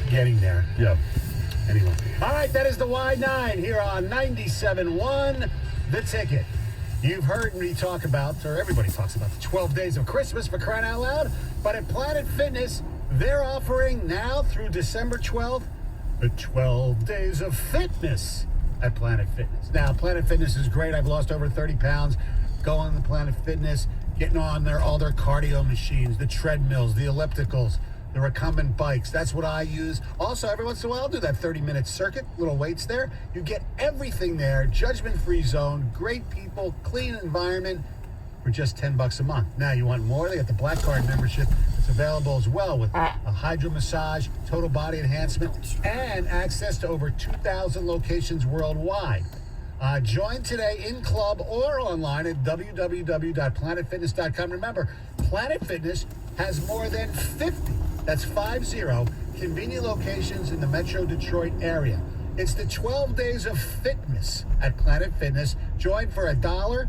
getting there. Yeah. Anyway. All right, that is the Y9 here on 97.1 The Ticket. You've heard me talk about, or everybody talks about, the 12 days of Christmas, for crying out loud. But at Planet Fitness, they're offering now through December 12th, the 12 days of fitness at Planet Fitness. Now, Planet Fitness is great. I've lost over 30 pounds going to Planet Fitness, getting on all their cardio machines, the treadmills, the ellipticals, the recumbent bikes. That's what I use. Also, every once in a while, I'll do that 30-minute circuit, little weights there. You get everything there, judgment-free zone, great people, clean environment for just $10 a month. Now, you want more? They got the Black Card membership. It's available as well with a hydro massage, total body enhancement, and access to over 2,000 locations worldwide. Join today in club or online at www.planetfitness.com. Remember, Planet Fitness has more than 50, that's 50, convenient locations in the Metro Detroit area. It's the 12 days of fitness at Planet Fitness. Join for $1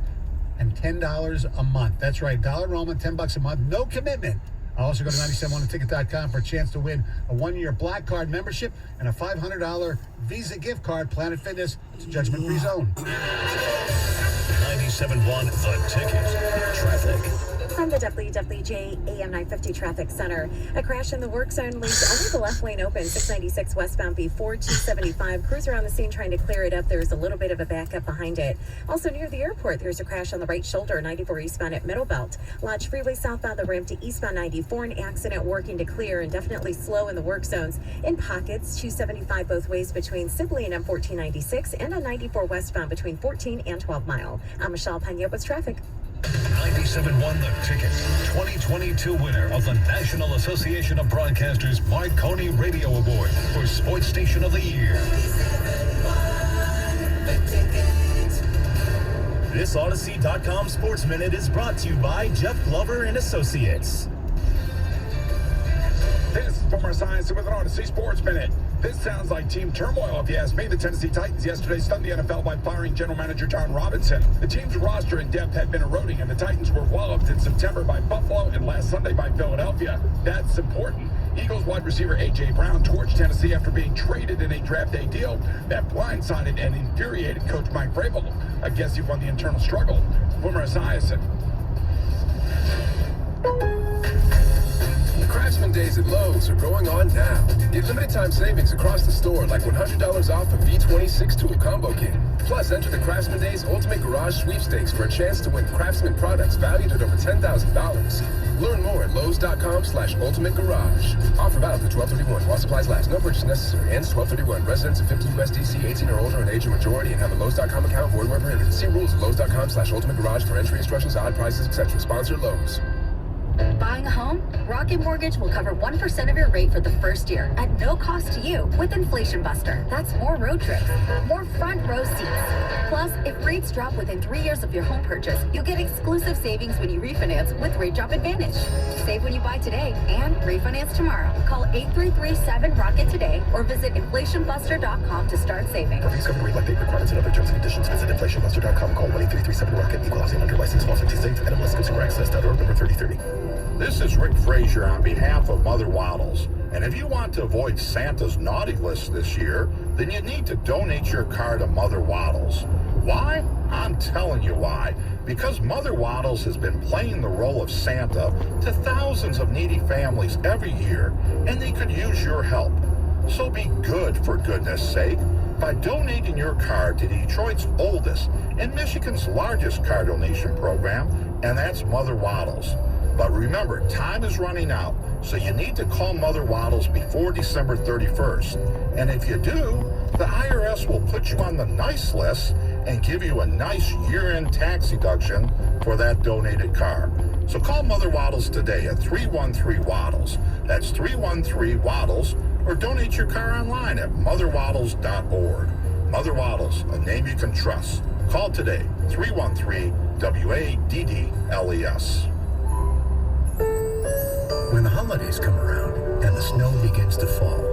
and $10 a month. That's right, $1 enrollment, $10 a month, no commitment. Also go to 971theticket.com for a chance to win a 1-year Black Card membership and a $500 Visa gift card. Planet Fitness, it's a judgment-free zone. 97.1 The Ticket. Traffic. From the WWJ AM 950 Traffic Center, a crash in the work zone leaves only the left lane open. 696 westbound before 275. Crews are on the scene trying to clear it up. There's a little bit of a backup behind it. Also near the airport, there's a crash on the right shoulder, 94 eastbound at Middle Belt. Lodge Freeway southbound the ramp to eastbound 94. An accident working to clear and definitely slow in the work zones. In pockets, 275 both ways between Sibley and M1496 and on 94 westbound between 14 and 12 Mile. I'm Michelle Pena with traffic. 97.1 The Ticket, 2022 winner of the National Association of Broadcasters Marconi Radio Award for Sports Station of the Year. This Odyssey.com Sports Minute is brought to you by Jeff Glover and Associates. This is former science with an Odyssey Sports Minute. This sounds like team turmoil, if you ask me. The Tennessee Titans yesterday stunned the NFL by firing general manager John Robinson. The team's roster and depth had been eroding, and the Titans were walloped in September by Buffalo and last Sunday by Philadelphia. That's important. Eagles wide receiver A.J. Brown torched Tennessee after being traded in a draft day deal that blindsided and infuriated Coach Mike Vrabel. I guess he won the internal struggle. Former Esiason. Craftsman Days at Lowe's are going on now. Get limited time savings across the store, like $100 off a V26 tool combo kit. Plus, enter the Craftsman Days Ultimate Garage Sweepstakes for a chance to win Craftsman products valued at over $10,000. Learn more at Lowe's.com/Ultimate Garage. Offer valid through 12/31 while supplies last. No purchase necessary. Ends 12/31. Residents of 50 USDC, 18 or older, and age a majority, and have a Lowe's.com account. Void where prohibited. See rules at Lowe's.com/Ultimate Garage for entry instructions, odd prices, etc. Sponsor Lowe's. Buying a home? Rocket Mortgage will cover 1% of your rate for the first year at no cost to you with Inflation Buster. That's more road trips, more front row seats. Plus, if rates drop within 3 years of your home purchase, you'll get exclusive savings when you refinance with Rate Drop Advantage. Save when you buy today and refinance tomorrow. Call 833-7-ROCKET today or visit inflationbuster.com to start saving. For fees, rate like date requirements and other terms and conditions, visit inflationbuster.com. Call 1-833-7-ROCKET. Equal housing under license. Washington State. NMLSConsumerAccess.org. Number 3030. This is Rick Frazier on behalf of Mother Waddles. And if you want to avoid Santa's naughty list this year, then you need to donate your car to Mother Waddles. Why? I'm telling you why. Because Mother Waddles has been playing the role of Santa to thousands of needy families every year, and they could use your help. So be good, for goodness sake, by donating your car to Detroit's oldest and Michigan's largest car donation program, and that's Mother Waddles. But remember, time is running out, so you need to call Mother Waddles before December 31st. And if you do, the IRS will put you on the nice list and give you a nice year-end tax deduction for that donated car. So call Mother Waddles today at 313-WADDLES. That's 313-WADDLES, or donate your car online at motherwaddles.org. Mother Waddles, a name you can trust. Call today, 313-WADDLES. When the holidays come around and the snow begins to fall,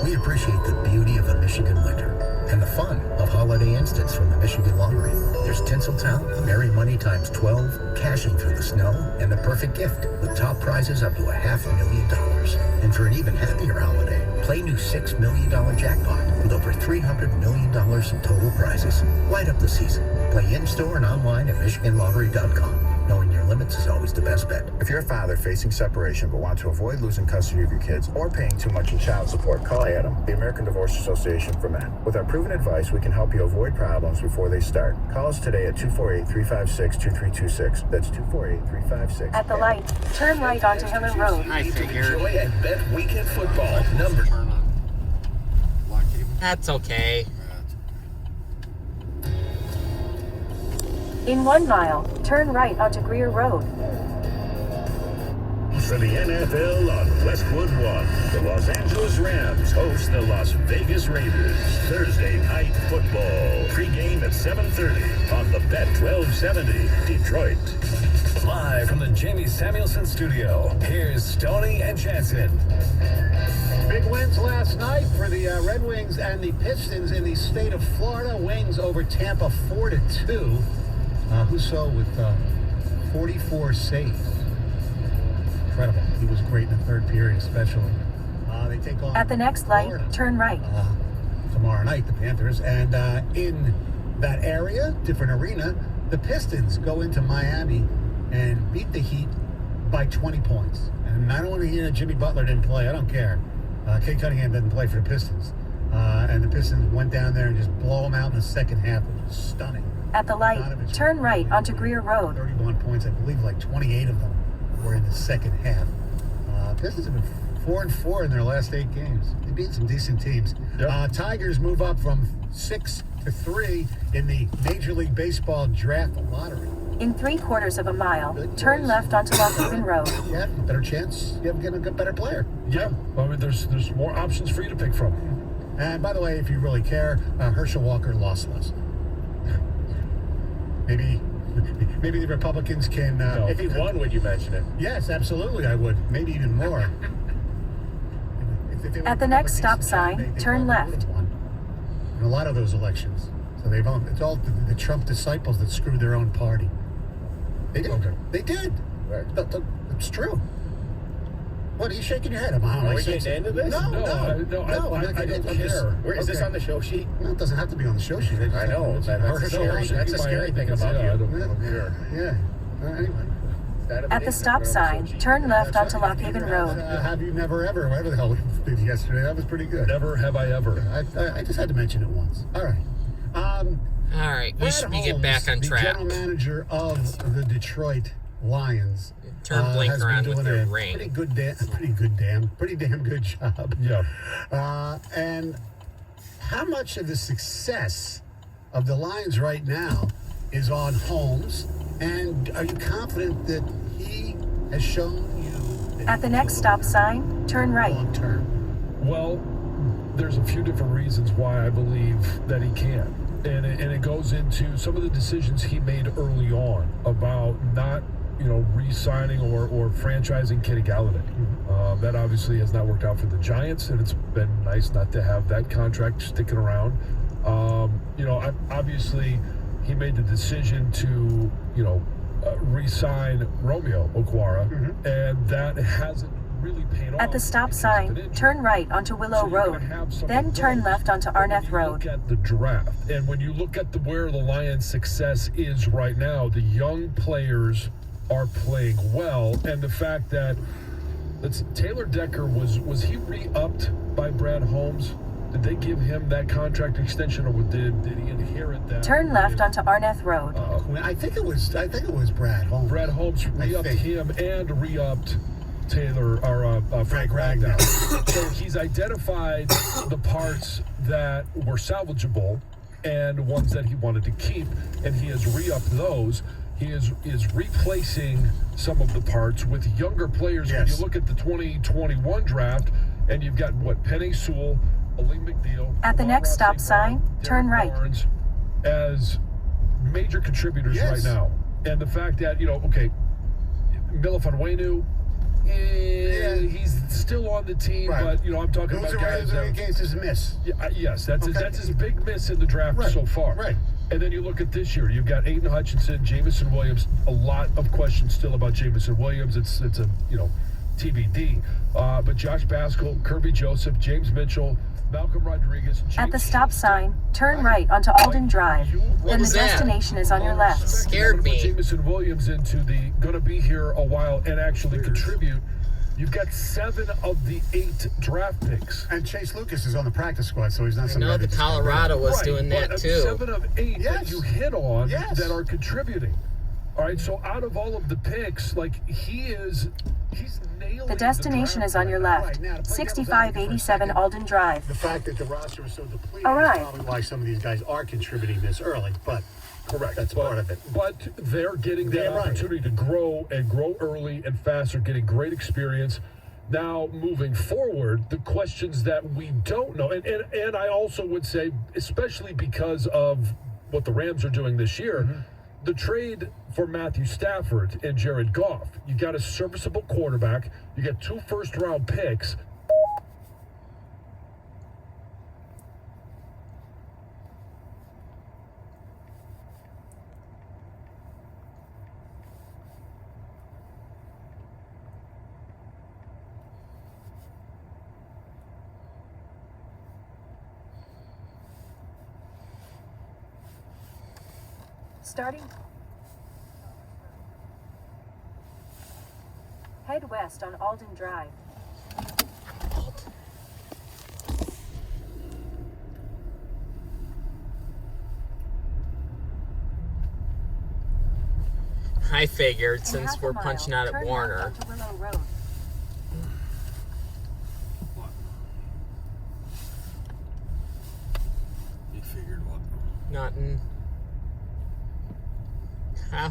we appreciate the beauty of the Michigan winter and the fun of holiday instants from the Michigan Lottery. There's Tinseltown, Merry Money times 12, cashing through the snow, and the perfect gift with top prizes up to $500,000. And for an even happier holiday, Play new $6 million jackpot with over $300 million in total prizes. Light up the season. Play in-store and online at MichiganLottery.com. Knowing your limits is always the best bet. If you're a father facing separation but want to avoid losing custody of your kids or paying too much in child support, call ADAM, the American Divorce Association for Men. With our proven advice, we can help you avoid problems before they start. Call us today at 248-356-2326. That's 248-356. At the light, turn right onto Hiller Road. I figured. Enjoy and bet weekend football. Number. That's okay. In 1 mile, turn right onto Greer Road. For the NFL on Westwood One, the Los Angeles Rams host the Las Vegas Raiders. Thursday night football. Pre-game at 7:30 on the Bet 1270 Detroit. Live from the Jamie Samuelson studio, here's Stoney and Jansen. Big wins last night for the Red Wings and the Pistons in the state of Florida. Wings over Tampa 4-2. Husso with 44 saves. Incredible. He was great in the third period, especially. They take on At the next light, Florida turn right. tomorrow night, the Panthers. And in that area, different arena, the Pistons go into Miami and beat the Heat by 20 points. And I don't want to hear that Jimmy Butler didn't play. I don't care. Kate Cunningham didn't play for the Pistons. And the Pistons went down there and just blow them out in the second half. It was stunning. At the light, turn right onto Greer Road. 31 points. I believe like 28 of them were in the second half. Pistons have been 4-4 in their last 8 games. They beat some decent teams. Yep. Tigers move up from 6-3 in the Major League Baseball draft lottery. In 3/4 of a mile, turn left onto Lockhaven Road. Yeah, better chance. You have to get a better player. Yeah, I mean, there's more options for you to pick from. And by the way, if you really care, Herschel Walker lost last night. Maybe the Republicans can... if he won, would you mention it? Yes, absolutely I would. Maybe even more. If At the next stop sign, turn left. In a lot of those elections. So it's all the Trump disciples that screwed their own party. They did. Okay. They did. Right. It's true. What are you shaking your head? Are we getting into this? No, I don't care. Is this on the show sheet? No, it doesn't have to be on the show sheet. I know. That's a scary thing about you. I don't care. Yeah. Anyway. At the stop sign, turn left onto Lockhaven Road. Have you never ever? Whatever the hell we did yesterday. That was pretty good. Never have I ever. I just had to mention it once. All right. All right, we should get back on track. The general manager of the Detroit Lions. Turn blinker on with your ring. Pretty damn good job. Yeah. And how much of the success of the Lions right now is on Holmes? And are you confident that he has shown you that At the next stop sign, turn right. long term? Well, there's a few different reasons why I believe that he can. And it goes into some of the decisions he made early on about not, re-signing or franchising Kenny Galladay. Mm-hmm. That obviously has not worked out for the Giants, and it's been nice not to have that contract sticking around. Obviously he made the decision to, re-sign Romeo Okwara, Mm-hmm. and that hasn't really paid off. At the stop sign, turn right onto Willow Road. Then turn left onto Arneth Road. Look at the draft, and when you look at where the Lions' success is right now, the young players are playing well, and the fact that Taylor Decker was he re-upped by Brad Holmes? Did they give him that contract extension, or did he inherit that? Turn left onto Arneth Road. I think it was Brad Holmes. Brad Holmes re-upped him and re-upped Taylor or Frank Ragnow. So he's identified the parts that were salvageable and ones that he wanted to keep, and he has re-upped those. He is replacing some of the parts with younger players. Yes. When you look at the 2021 draft, and you've got Penny Sewell, Aleem McNeil. At the next stop sign, turn right. Barnes as major contributors Yes. right now. And the fact that, Melifonwu, he's still on the team, Right. but, I'm talking about guys that... against his miss. Yes, that's Okay. his big miss in the draft so far. Right. And then you look at this year, you've got Aiden Hutchinson, Jamison Williams, a lot of questions still about Jamison Williams. It's a, TBD. But Josh Baskell, Kirby Joseph, James Mitchell, Malcolm Rodriguez. At the stop sign, turn right onto Alden Drive. Then the destination is on your left. Scared me. Jameson Williams into the going to be here a while and actually contribute. You've got 7 of the 8 draft picks. And Chase Lucas is on the practice squad, so he's not I know the Colorado was doing that too. 7 of 8 that you hit on that are contributing. All right, so out of all of the picks, like he's nailing The destination is on your left. 6587 Alden Drive. The fact that the roster is so depleted Arrive. is probably why some of these guys are contributing this early, but correct. That's part of it. But they're getting that opportunity to grow early and faster, getting great experience. Now, moving forward, the questions that we don't know, and I also would say, especially because of what the Rams are doing this year, the trade for Matthew Stafford and Jared Goff. You got a serviceable quarterback. You got 2 first-round picks. Starting. Head west on Alden Drive. I figured since we're punching out at Warner. Willow Road. You figured what? Nothing. How?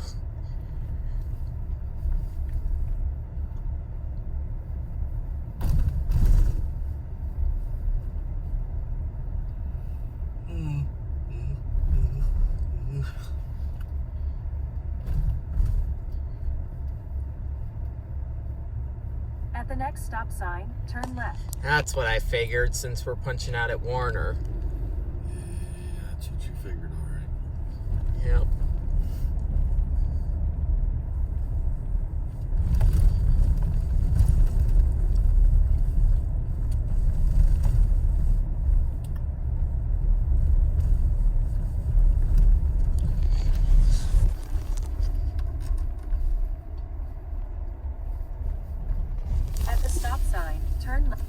At the next stop sign, turn left. That's what I figured since we're punching out at Warner. Yeah, that's what you figured, all right. Yep. At the stop sign, turn left.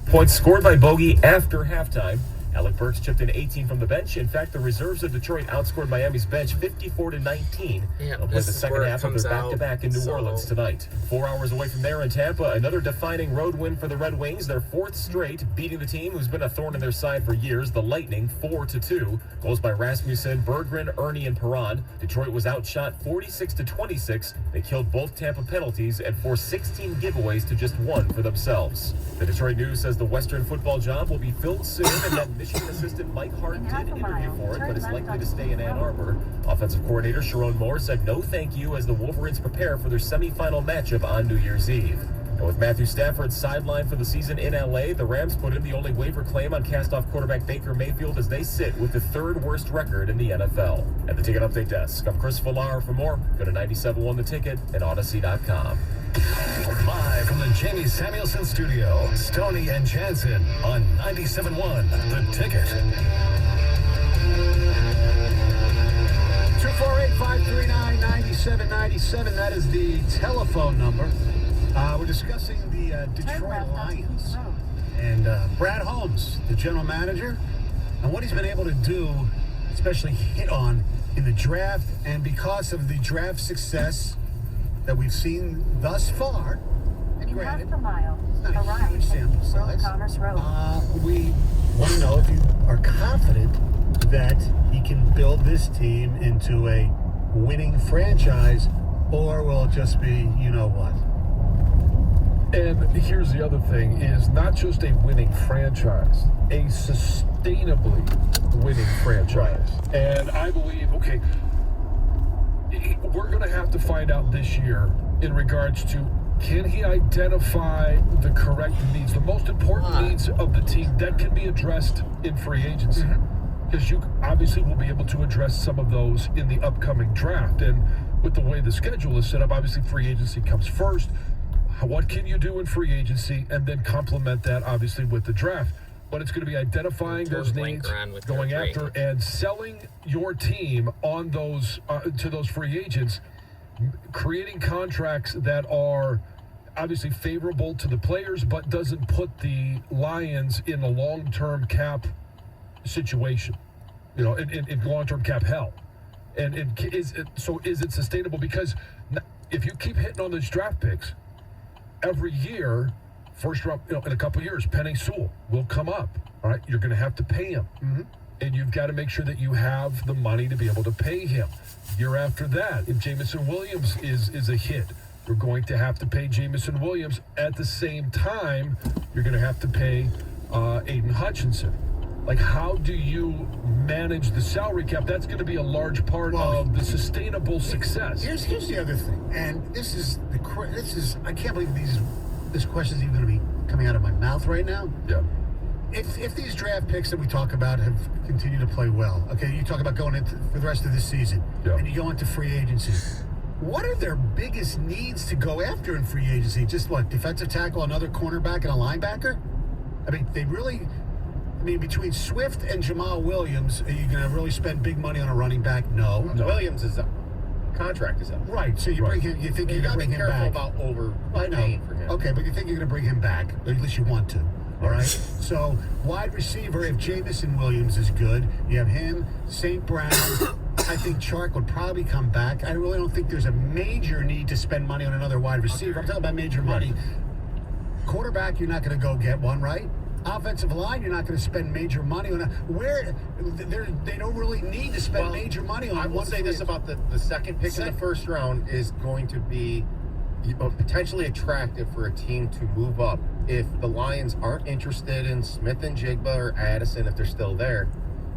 Points scored by Bogey after halftime. Alec Burks chipped in 18 from the bench. In fact, the reserves of Detroit outscored Miami's bench 54-19. Yeah, They'll play the second half of their back-to-back in New Orleans tonight. 4 hours away from there in Tampa, another defining road win for the Red Wings, their 4th straight, beating the team who's been a thorn in their side for years, the Lightning, 4-2. Goals by Rasmussen, Berggren, Ernie, and Perron. Detroit was outshot 46-26. They killed both Tampa penalties and forced 16 giveaways to just 1 for themselves. The Detroit News says the Western football job will be filled soon, and that Michigan assistant Mike Hart did interview for it, but is likely to stay in Ann Arbor. Offensive coordinator Sharon Moore said no thank you as the Wolverines prepare for their semifinal matchup on New Year's Eve. And with Matthew Stafford sidelined for the season in LA, the Rams put in the only waiver claim on cast-off quarterback Baker Mayfield as they sit with the 3rd worst record in the NFL. At the Ticket Update Desk, I'm Chris Villar. For more, go to 97.1 The Ticket and Odyssey.com. Live from the Jamie Samuelson Studio, Stoney and Jansen on 97.1 The Ticket. 248-539-9797. That is the telephone number. We're discussing the Detroit Lions and Brad Holmes, the general manager, and what he's been able to do, especially hit on in the draft. And because of the draft success that we've seen thus far, and In granted, half a mile, not a arrive huge sample size, Commerce Road. we want to know if you are confident that he can build this team into a winning franchise, or will it just be, you know what? And here's the other thing, is not just a winning franchise, a sustainably winning franchise. Right. And I believe, okay, we're going to have to find out this year in regards to, can he identify the correct needs, the most important needs of the team that can be addressed in free agency? because you obviously will be able to address some of those in the upcoming draft. And with the way the schedule is set up, obviously free agency comes first. What can you do in free agency, and then complement that obviously with the draft? But it's going to be identifying those needs, going after, and selling your team on those to those free agents, creating contracts that are obviously favorable to the players, but doesn't put the Lions in a long-term cap situation, in long-term cap hell. And is it sustainable? Because if you keep hitting on those draft picks every year, first round, in a couple of years, Penei Sewell will come up. All right, you're going to have to pay him, and you've got to make sure that you have the money to be able to pay him. Year after that, if Jameson Williams is a hit, you're going to have to pay Jameson Williams. At the same time, you're going to have to pay Aiden Hutchinson. Like, how do you manage the salary cap? That's going to be a large part of the sustainable success. Here's the other thing, and this is I can't believe this question is even going to be coming out of my mouth right now. Yeah. If these draft picks that we talk about have continued to play well, okay, you talk about going into for the rest of this season, and you go into free agency. What are their biggest needs to go after in free agency? Just what, defensive tackle, another cornerback, and a linebacker? I mean, between Swift and Jamal Williams, are you going to really spend big money on a running back? No. Williams is up. Contract is up. Right. So you bring him. You think you're going to bring him back? You got to be careful about overpaying for him. Okay, but you think you're going to bring him back? Or at least you want to. All right. So wide receiver, if Jameson Williams is good, you have him. St. Brown. I think Chark would probably come back. I really don't think there's a major need to spend money on another wide receiver. I'm talking about major money. Quarterback, you're not going to go get one, right? Offensive line, you're not going to spend major money on. They don't really need to spend major money on. I will say this about the second pick in the first round is going to be potentially attractive for a team to move up if the Lions aren't interested in Smith and Jigba or Addison if they're still there,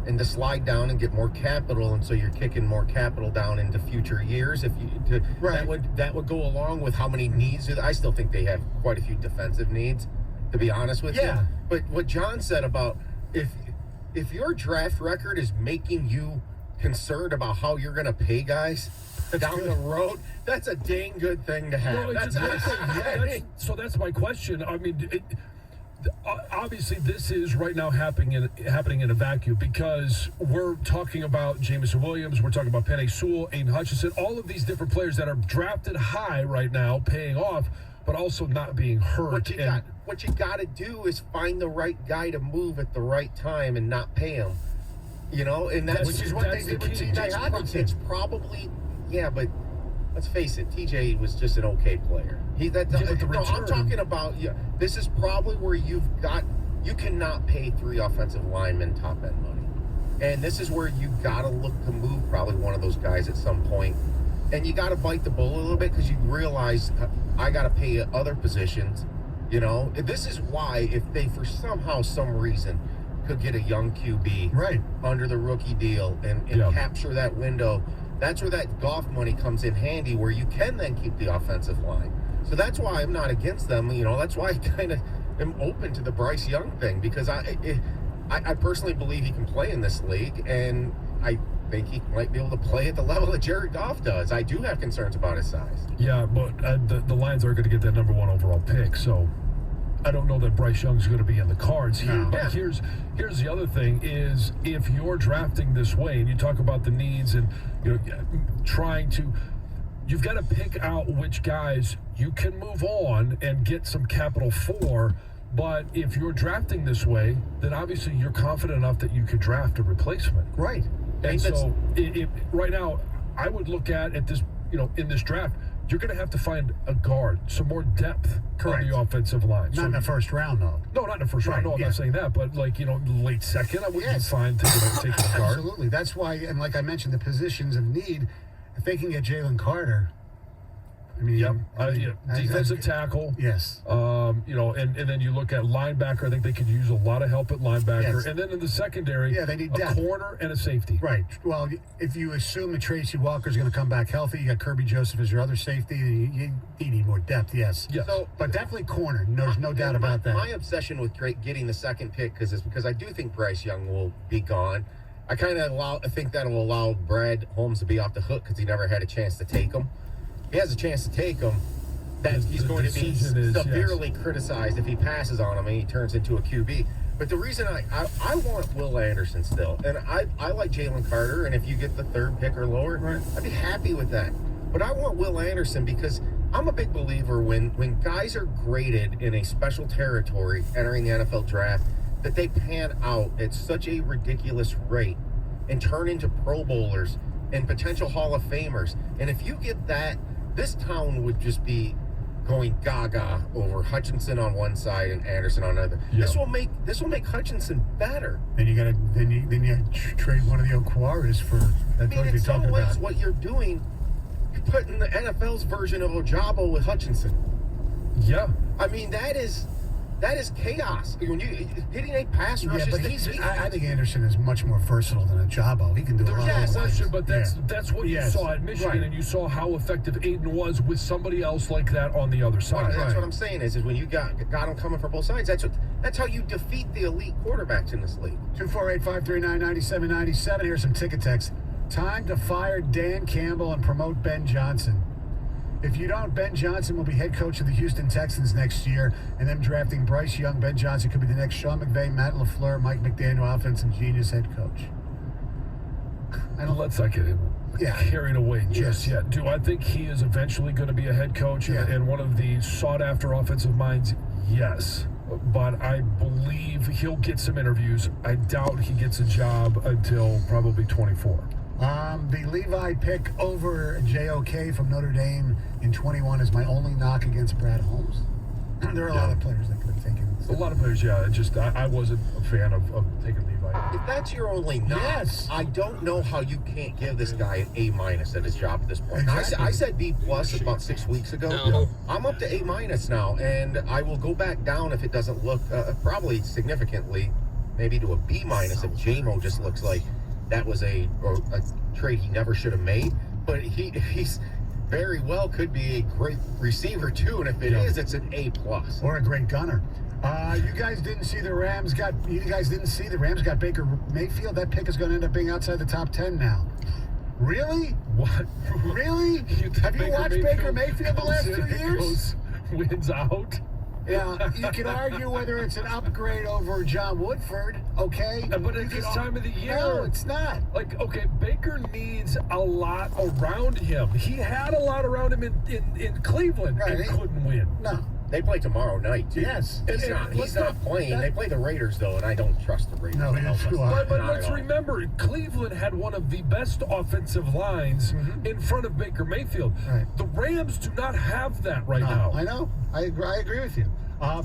and to slide down and get more capital, and so you're kicking more capital down into future years. That would go along with how many needs. I still think they have quite a few defensive needs, to be honest with you. But what John said about if your draft record is making you concerned about how you're going to pay guys down the road, that's a dang good thing to have. No, so that's my question. I mean, obviously this is right now happening in a vacuum, because we're talking about Jameson Williams, we're talking about Penei Sewell, Aiden Hutchinson, all of these different players that are drafted high right now, paying off, but also not being hurt. What you got to do is find the right guy to move at the right time and not pay him. And which is what they did with T.J. Hockenson. It's probably, but let's face it, TJ was just an okay player. I'm talking about, this is probably where you cannot pay 3 offensive linemen top end money. And this is where you got to look to move probably one of those guys at some point. And you got to bite the bullet a little bit, because you realize I got to pay other positions. This is why if they for some reason could get a young QB under the rookie deal and capture that window, that's where that golf money comes in handy, where you can then keep the offensive line. So that's why I'm not against them. That's why I kind of am open to the Bryce Young thing, because I personally believe he can play in this league, and I think he might be able to play at the level that Jared Goff does. I do have concerns about his size. Yeah, but the Lions are going to get that number 1 overall pick, so I don't know that Bryce Young's going to be in the cards here. No. But here's the other thing is, if you're drafting this way, and you talk about the needs and you've got to pick out which guys you can move on and get some capital for. But if you're drafting this way, then obviously you're confident enough that you could draft a replacement. Right. And so right now, I would look at this, in this draft, you're going to have to find a guard, some more depth on the offensive line. Not in the first round, though. No, not in the first round. No, I'm not saying that. But, late second, I wouldn't be fine taking a guard. Absolutely. That's why, and like I mentioned, the positions of need, if they can get Jalen Carter, defensive tackle. Yes. And then you look at linebacker. I think they could use a lot of help at linebacker. Yes. And then in the secondary, they need a corner and a safety. Right. Well, if you assume that Tracy Walker's going to come back healthy, you got Kirby Joseph as your other safety, you need more depth, yes. So, but definitely corner. There's no doubt about that. My obsession with getting the second pick, because I do think Bryce Young will be gone, I kind of think that'll allow Brad Holmes to be off the hook because he never had a chance to take him. He has a chance to take him. That he's going to be severely criticized if he passes on him and he turns into a QB. But the reason I want Will Anderson still, and I like Jalen Carter, and if you get the third pick or lower, I'd be happy with that. But I want Will Anderson because I'm a big believer when guys are graded in a special territory entering the NFL draft, that they pan out at such a ridiculous rate and turn into Pro Bowlers and potential Hall of Famers. And if you get that, this town would just be going gaga over Hutchinson on one side and Anderson on another. Yeah. This will make Hutchinson better. Then you trade one of the Okwaras for that. I mean, in some ways, what you're doing, you're putting the NFL's version of Ojabo with Hutchinson. Yeah. I mean, that is chaos. When you hitting a pass rush, I think Anderson is much more versatile than Ojabo. He can do a lot of question, but that's what you saw at Michigan, and you saw how effective Aiden was with somebody else like that on the other side. Well, that's what I'm saying is when you got him coming from both sides, that's how you defeat the elite quarterbacks in this league. 248-539-9797. Here's some ticket text. Time to fire Dan Campbell and promote Ben Johnson. If you don't, Ben Johnson will be head coach of the Houston Texans next year, and them drafting Bryce Young, Ben Johnson could be the next Sean McVay, Matt LaFleur, Mike McDaniel, offensive genius head coach. Let's not get carried away just yet. Do I think he is eventually going to be a head coach and one of the sought-after offensive minds? Yes. But I believe he'll get some interviews. I doubt he gets a job until probably 24. The Levi pick over JOK from Notre Dame in 21 is my only knock against Brad Holmes. There are a lot of players that could have taken it. A lot of players, I wasn't a fan of taking Levi. If that's your only knock, I don't know how you can't give this guy an A- at his job at this point. Exactly. I said B+ about 6 weeks ago. No. I'm up to A- now, and I will go back down if it doesn't look probably significantly, maybe to a B- if JMO just looks like that was a trade he never should have made. But he's very well could be a great receiver too, and if it is, it's an A+. Or a great gunner. You guys didn't see the Rams got Baker Mayfield. That pick is going to end up being outside the top 10 now. Really? What? Really? Have you watched Baker Mayfield the last 2 years? Wins out. Yeah, you can argue whether it's an upgrade over John Woodford, okay? But at this time of the year... No, it's not. Baker needs a lot around him. He had a lot around him in Cleveland and couldn't win. No. They play tomorrow night, too. Yes. He's not playing. They play the Raiders, though, and I don't trust the Raiders. No, but let's remember, Cleveland had one of the best offensive lines in front of Baker Mayfield. Right. The Rams do not have that now. I know. I agree with you.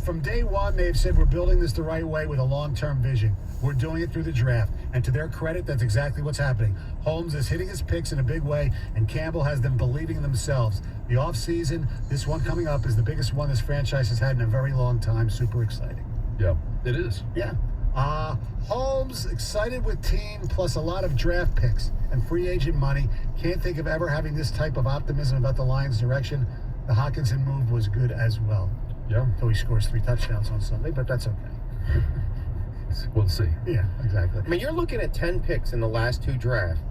From day one, they've said we're building this the right way with a long-term vision. We're doing it through the draft. And to their credit, that's exactly what's happening. Holmes is hitting his picks in a big way, and Campbell has them believing in themselves. The offseason, this one coming up, is the biggest one this franchise has had in a very long time. Super exciting. Yeah, it is. Yeah. Holmes, excited with team, plus a lot of draft picks and free agent money. Can't think of ever having this type of optimism about the Lions' direction. The Hockenson move was good as well. Yeah. Until he scores 3 touchdowns on Sunday, but that's okay. We'll see. Yeah, exactly. I mean, you're looking at 10 picks in the last 2 drafts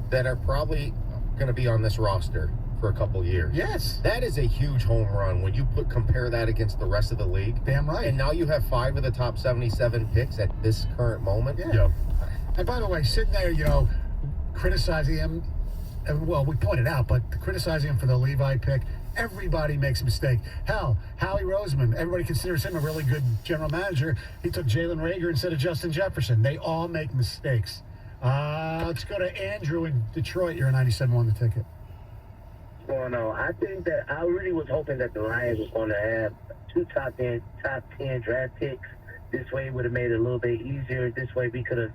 that are probably going to be on this roster for a couple years. Yes. That is a huge home run when you compare that against the rest of the league. Damn right. And now you have 5 of the top 77 picks at this current moment. Yeah. And by the way, sitting there, criticizing him, well, we pointed out, but criticizing him for the Levi pick, everybody makes a mistake. Hell, Howie Roseman, everybody considers him a really good general manager. He took Jalen Reagor instead of Justin Jefferson. They all make mistakes. Let's go to Andrew in Detroit. You're a 97-1 the ticket. Going on. I think that I really was hoping that the Lions was going to have 2 top 10 draft picks. This way it would have made it a little bit easier. This way we could have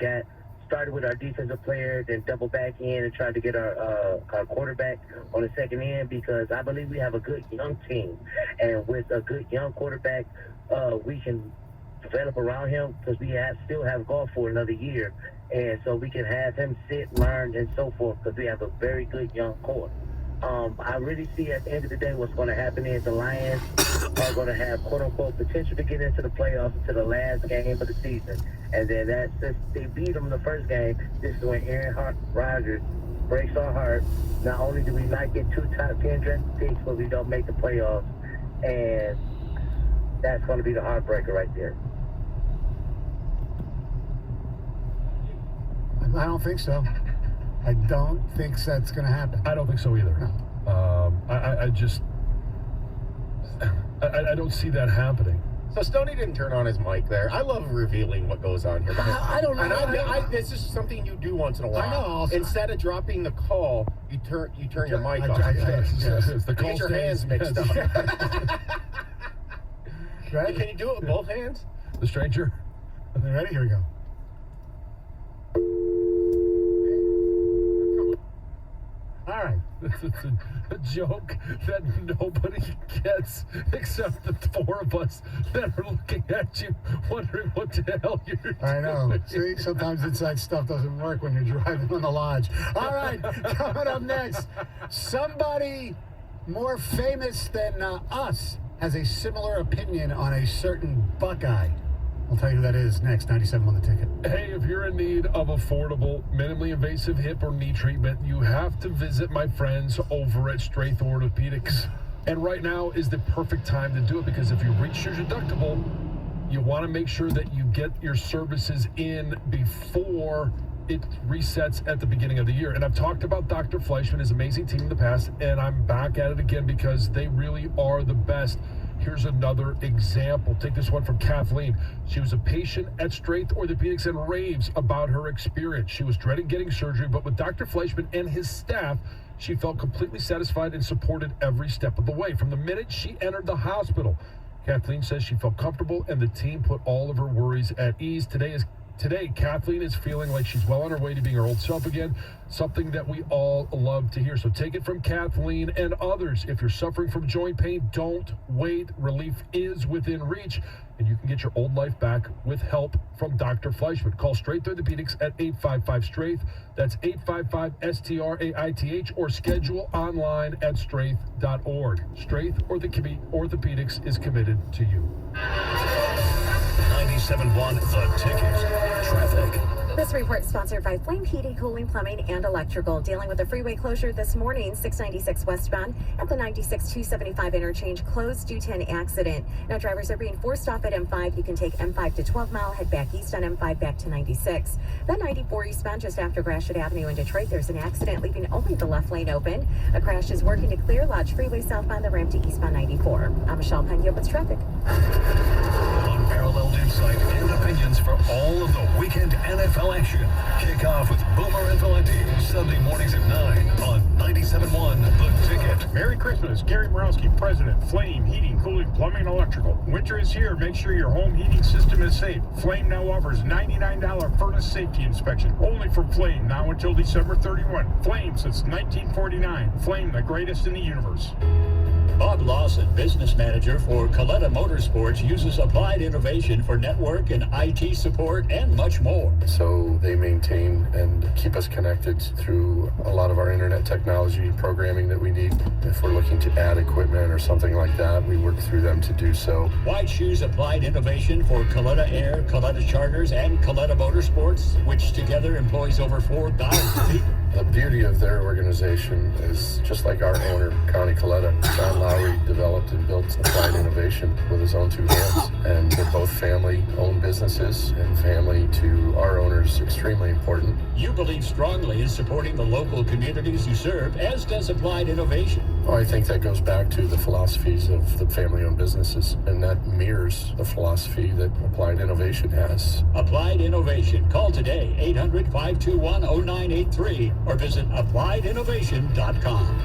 started with our defensive player, then double back in and try to get our quarterback on the second end, because I believe we have a good young team. And with a good young quarterback, we can develop around him, because we still have golf for another year. And so we can have him sit, learn, and so forth, because we have a very good young core. I really see at the end of the day what's going to happen is the Lions are going to have quote-unquote potential to get into the playoffs until the last game of the season. And then since they beat them the first game, this is when Aaron Rodgers breaks our heart. Not only do we not get 2 top 10 draft picks, but we don't make the playoffs. And that's going to be the heartbreaker right there. I don't think so. I don't think that's going to happen. I don't think so either. No. I don't see that happening. So Stoney didn't turn on his mic there. I love revealing what goes on here. I don't know. And this is something you do once in a while. I know. Instead of dropping the call, you turn your mic off. The call Get your hands mixed up. Right? Can you do it with both hands? The stranger. Are they ready? Here we go. All right. It's a joke that nobody gets except the 4 of us that are looking at you, wondering what the hell you're doing. I know. See, sometimes inside stuff doesn't work when you're driving on the lodge. All right, coming up next, somebody more famous than us has a similar opinion on a certain Buckeye. I'll tell you who that is next. 97 on the ticket. Hey, if you're in need of affordable, minimally invasive hip or knee treatment, you have to visit my friends over at Straith Orthopedics. And right now is the perfect time to do it because if you reach your deductible, you want to make sure that you get your services in before it resets at the beginning of the year. And I've talked about Dr. Fleischman, his amazing team in the past, and I'm back at it again because they really are the best. Here's another example. Take this one from Kathleen. She was a patient at Straith Orthopedics and raves about her experience. She was dreading getting surgery, but with Dr. Fleischman and his staff, she felt completely satisfied and supported every step of the way. From the minute she entered the hospital, Kathleen says she felt comfortable and the team put all of her worries at ease. Today, Kathleen is feeling like she's well on her way to being her old self again, something that we all love to hear. So take it from Kathleen and others. If you're suffering from joint pain, don't wait. Relief is within reach, and you can get your old life back with help from Dr. Fleischman. Call Straith Orthopedics at 855-STRAIGHT. That's 855-STRAIGHT, or schedule online at straith.org. Straith Orthopedics is committed to you. 97.1 The Ticket. Traffic. This report is sponsored by Flame Heating, Cooling, Plumbing, and Electrical. Dealing with a freeway closure this morning, 696 westbound at the 96-275 interchange closed due to an accident. Now drivers are being forced off at M5. You can take M5 to 12 Mile, head back east on M5 back to 96. Then 94 eastbound just after Gratiot Avenue in Detroit. There's an accident leaving only the left lane open. A crash is working to clear Lodge Freeway southbound the ramp to eastbound 94. I'm Michelle Pena with traffic. Unparalleled insight and opinions for all of the weekend NFL action. Kick off with Boomer and Valenti, Sunday mornings at 9 on 97.1 The Ticket. Merry Christmas. Gary Borowski, President, Flame Heating, Cooling, Plumbing, and Electrical. Winter is here. Make sure your home heating system is safe. Flame now offers $99 furnace safety inspection. Only from Flame, now until December 31. Flame since 1949. Flame, the greatest in the universe. Bob Lawson, business manager for Coletta Motorsports, uses applied innovation for network and IT support and much more. So they maintain and keep us connected through a lot of our internet technology programming that we need. If we're looking to add equipment or something like that, we work through them to do so. Why choose applied innovation for Coletta Air, Coletta Charters, and Coletta Motorsports, which together employs over 4,000 people? The beauty of their organization is just like our owner, Connie Coletta. John Lowry developed and built applied innovation with his own 2 hands. And they're both family-owned businesses, and family to our owners extremely important. You believe strongly in supporting the local communities you serve, as does Applied Innovation. Well, I think that goes back to the philosophies of the family-owned businesses, and that mirrors the philosophy that Applied Innovation has. Applied Innovation. Call today, 800-521-0983, or visit appliedinnovation.com.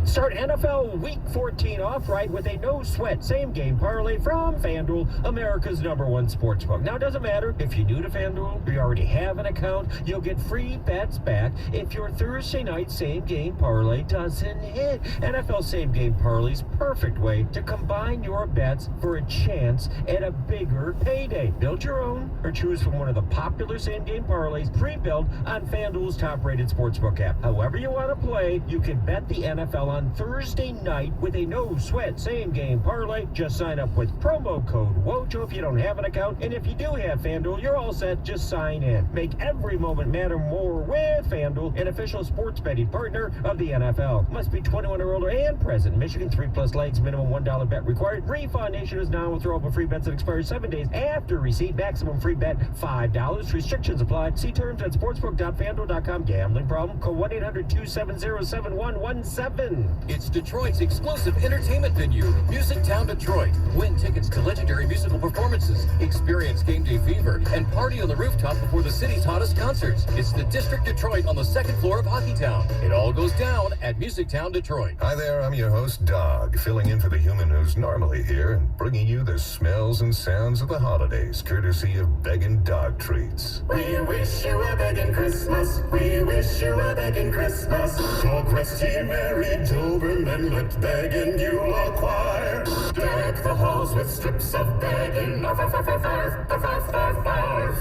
Start NFL Week 14 off right with a no-sweat same-game parlay from FanDuel, America's #1 sportsbook. Now, it doesn't matter if you're new to FanDuel or you already have an account, you'll get free bets back if your Thursday night same-game parlay doesn't hit. NFL same-game parlays, perfect way to combine your bets for a chance at a bigger payday. Build your own or choose from one of the popular same-game parlays pre-built on FanDuel's top-rated sportsbook app. However you want to play, you can bet the NFL on Thursday night with a no-sweat same-game parlay. Just sign up with promo code WOJO if you don't have an account. And if you do have FanDuel, you're all set. Just sign in. Make every moment matter more with FanDuel, an official sports betting partner of the NFL. Must be 21 or older and present. Michigan, 3+ legs, minimum $1 bet required. Refund Nation is non-withdrawable free bets that expire 7 days after receipt. Maximum free bet $5. Restrictions apply. See terms at sportsbook.fanduel.com. Gambling problem? Call 1-800-270-7117. It's Detroit's exclusive entertainment venue, Music Town Detroit. Win tickets to legendary musical performances, experience game day fever, and party on the rooftop before the city's hottest concerts. It's the District Detroit on the 2nd floor of Hockeytown. It all goes down at Music Town Detroit. Hi there, I'm your host, Dog, filling in for the human who's normally here and bringing you the smells and sounds of the holidays, courtesy of Beggin' Dog Treats. We wish you a begging Christmas. We wish you a begging Christmas. Talk Rusty, Mary Doberman, let begging you acquire. Deck the halls with strips of begging. Arf, arf, arf, arf, arf, arf, arf, arf.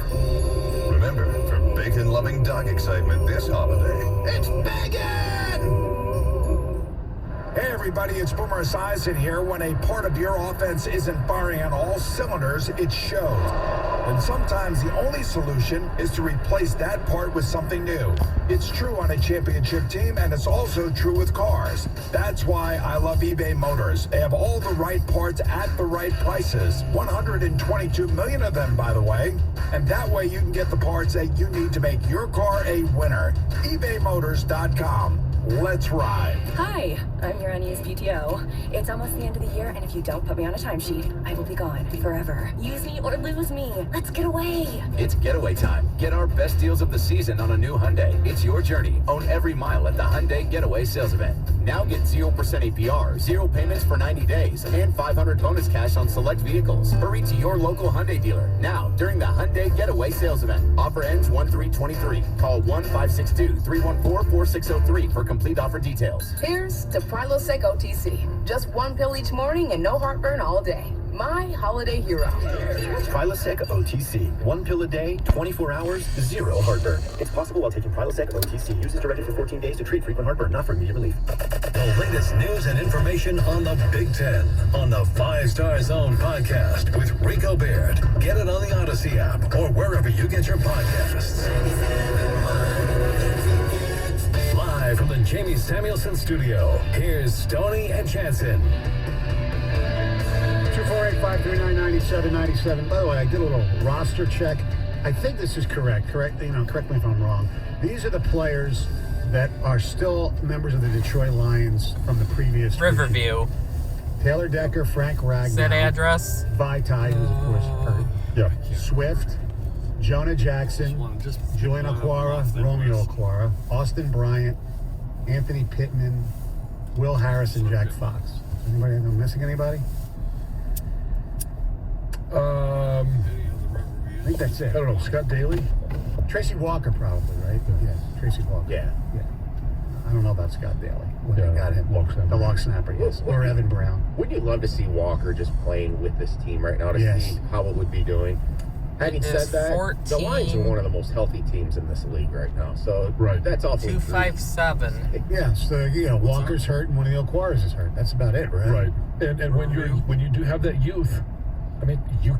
Remember, for bacon-loving dog excitement this holiday, it's Beggin'! Hey everybody, it's Boomer Esiason here. When a part of your offense isn't firing on all cylinders, it shows. And sometimes the only solution is to replace that part with something new. It's true on a championship team, and it's also true with cars. That's why I love eBay Motors. They have all the right parts at the right prices. 122 million of them, by the way. And that way you can get the parts that you need to make your car a winner. ebaymotors.com. Let's ride. Hi, I'm your unused PTO. It's almost the end of the year, and if you don't put me on a timesheet, I will be gone forever. Use me or lose me. Let's get away. It's getaway time. Get our best deals of the season on a new Hyundai. It's your journey. Own every mile at the Hyundai Getaway Sales Event. Now get 0% APR, 0 payments for 90 days, and $500 bonus cash on select vehicles. Hurry to your local Hyundai dealer now during the Hyundai Getaway Sales Event. Offer ends 1/3/23. Call 1-562-314-4603 for complete offer details. Here's to Prilosec OTC. Just one pill each morning and no heartburn all day. My holiday hero. Prilosec OTC. 1 pill a day, 24 hours, 0 heartburn. It's possible while taking Prilosec OTC. Use as directed for 14 days to treat frequent heartburn, not for immediate relief. The latest news and information on the Big Ten on the 5 Star Zone podcast with Rico Baird. Get it on the Odyssey app or wherever you get your podcasts. Live from the Jamie Samuelson studio, here's Stoney and Jansen. 248-539-9797. By the way, I did a little roster check. I think this is correct. Correct me if I'm wrong. These are the players that are still members of the Detroit Lions from the previous Riverview. Taylor Decker, Frank Ragnow. Set address. Vaitai, who's of course hurt. Yeah. Swift, Jonah Jackson, Julian Okwara, Romeo Okwara, Austin Bryant, Anthony Pittman, Will Harris, and Jack Fox. Anybody? Am I missing anybody? I think that's it. I don't know. Scott Daly? Tracy Walker, probably, right? Yes, Tracy Walker. Yeah. I don't know about Scott Daly. When they got him. The long snapper, yes. Or Evan Brown. Wouldn't you love to see Walker just playing with this team right now to see how it would be doing? Having said that, the Lions are one of the most healthy teams in this league right now. So that's awfully 257. Yeah, so Walker's hurt and one of the Okwaras is hurt. That's about it, right? Right. And when you do have that youth, I mean, you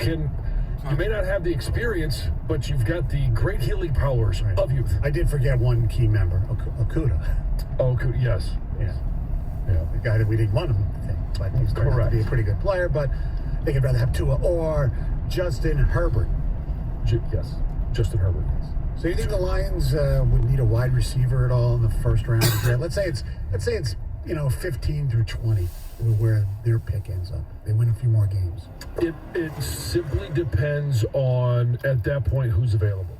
may not have the experience, but you've got the great healing powers of youth. I did forget one key member, Okuda. Oh, yes. Yeah. The guy that we didn't want him to think, but he's turned out to be a pretty good player, but they could rather have Tua or Justin Herbert. Yes, Justin Herbert. So you think the Lions would need a wide receiver at all in the first round? Let's say it's 15 through 20 where their pick ends up. They win a few more games. It simply depends on, at that point, who's available.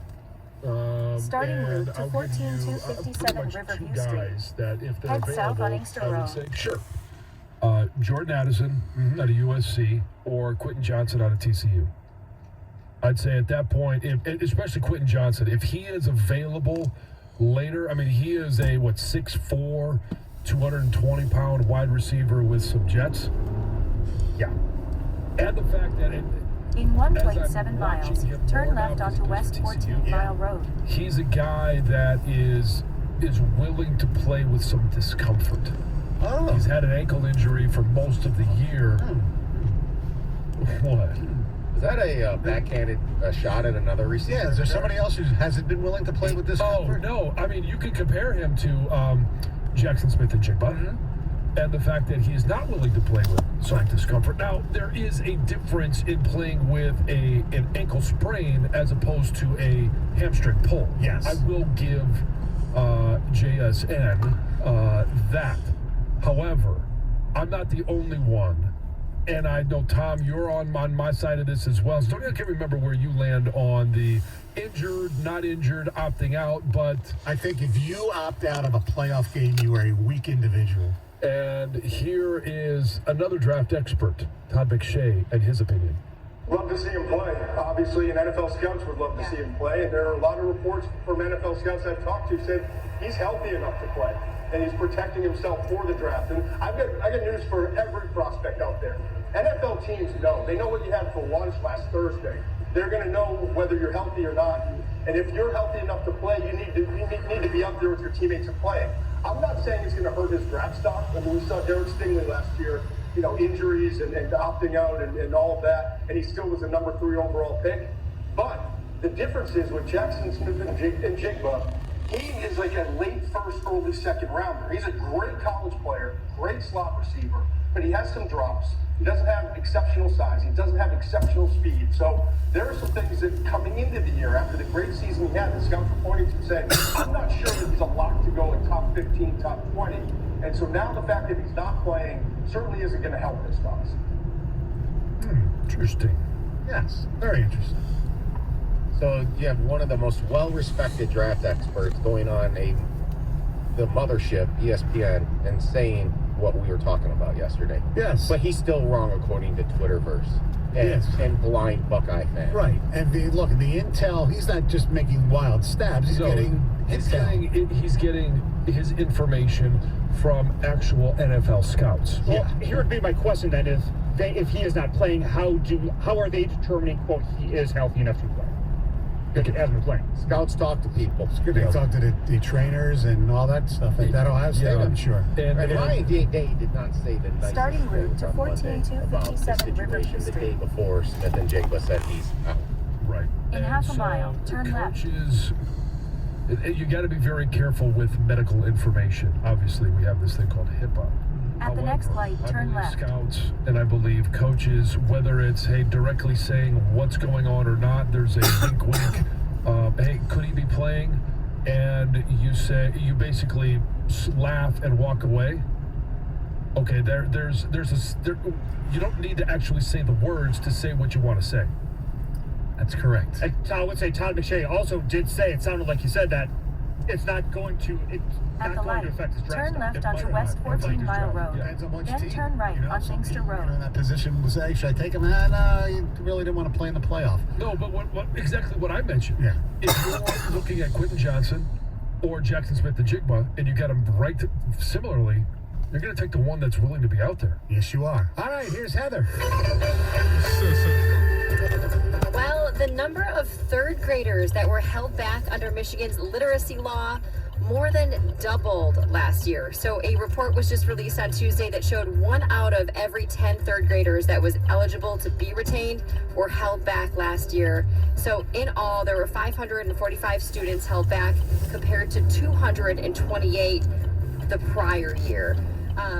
Starting route to I'll 14257 Riverview Street. That if they're Head available, south on Inkster I would Road. say sure. Jordan Addison out of USC or Quentin Johnson out of TCU. I'd say at that point, especially Quentin Johnson, if he is available later, I mean, he is a 6'4", 220-pound wide receiver with some jets. Yeah. And the fact that in 1.7 miles, turn left onto West 14 Mile Road. He's a guy that is willing to play with some discomfort. Oh. He's had an ankle injury for most of the year. What? Is that a backhanded shot at another receiver? Yeah, is there somebody else who hasn't been willing to play with discomfort? Oh, no. I mean, you could compare him to Jackson Smith and Jigba. And the fact that he is not willing to play with some discomfort. Now, there is a difference in playing with an ankle sprain as opposed to a hamstring pull. Yes. I will give JSN that. However, I'm not the only one. And I know, Tom, you're on my side of this as well. So I can't remember where you land on the injured, not injured, opting out. But I think if you opt out of a playoff game, you are a weak individual. And here is another draft expert, Todd McShay, and his opinion. Love to see him play. Obviously, and NFL scouts would love to see him play. And there are a lot of reports from NFL scouts I've talked to said he's healthy enough to play. And he's protecting himself for the draft. And I got news for every prospect out there. NFL teams know. They know what you had for lunch last Thursday. They're going to know whether you're healthy or not. And if you're healthy enough to play, you need to be out there with your teammates and playing. I'm not saying it's going to hurt his draft stock. I mean, we saw Derek Stingley last year, injuries and opting out and all of that, and he still was a number 3 overall pick. But the difference is with Jackson Smith and Jigba, he is like a late first, early second rounder. He's a great college player, great slot receiver, but he has some drops. He doesn't have exceptional size. He doesn't have exceptional speed. So there are some things that coming into the year after the great season he had, the scouts were pointing to saying, I'm not sure that he's a lock to go in top 15, top 20. And so now the fact that he's not playing certainly isn't going to help his thoughts. Interesting. Yes, very interesting. So you have one of the most well-respected draft experts going on the mothership, ESPN, and saying what we were talking about yesterday. Yes. But he's still wrong according to Twitterverse. And blind Buckeye fan. Right. And the intel, he's not just making wild stabs. He's getting his information from actual NFL scouts. Well, here would be my question then: if he is not playing, how are they determining, quote, he is healthy enough to play? If he hasn't been playing. Scouts talk to people. They talk to the trainers and all that stuff at Ohio State, I'm sure. And Ryan Day did not say the nicest Starting route to thing on Monday about the 14257 Riverview situation the day Street. before Smith and Jigba said he's out. Right. In half a mile, turn left. You got to be very careful with medical information. Obviously, we have this thing called HIPAA. At the next light, turn left. Scouts and I believe coaches, whether it's directly saying what's going on or not, there's a wink. Hey, could he be playing? And you basically laugh and walk away. Okay, you don't need to actually say the words to say what you want to say. That's correct. And I would say Todd McShay also did say, it sounded like he said that it's not going to affect his draft turn stock. left onto West 14 Mile Road. Then turn right on Inkster Road. In that position, was should I take him? No, you really didn't want to play in the playoff. No, but exactly what I mentioned. Yeah. If you're looking at Quentin Johnson or Jackson Smith and Jigba, and you got them similarly, you're going to take the one that's willing to be out there. Yes, you are. All right, here's Heather. Well, the number of third graders that were held back under Michigan's literacy law more than doubled last year. So a report was just released on Tuesday that showed 1 out of every 10 third graders that was eligible to be retained were held back last year. So in all, there were 545 students held back compared to 228 the prior year.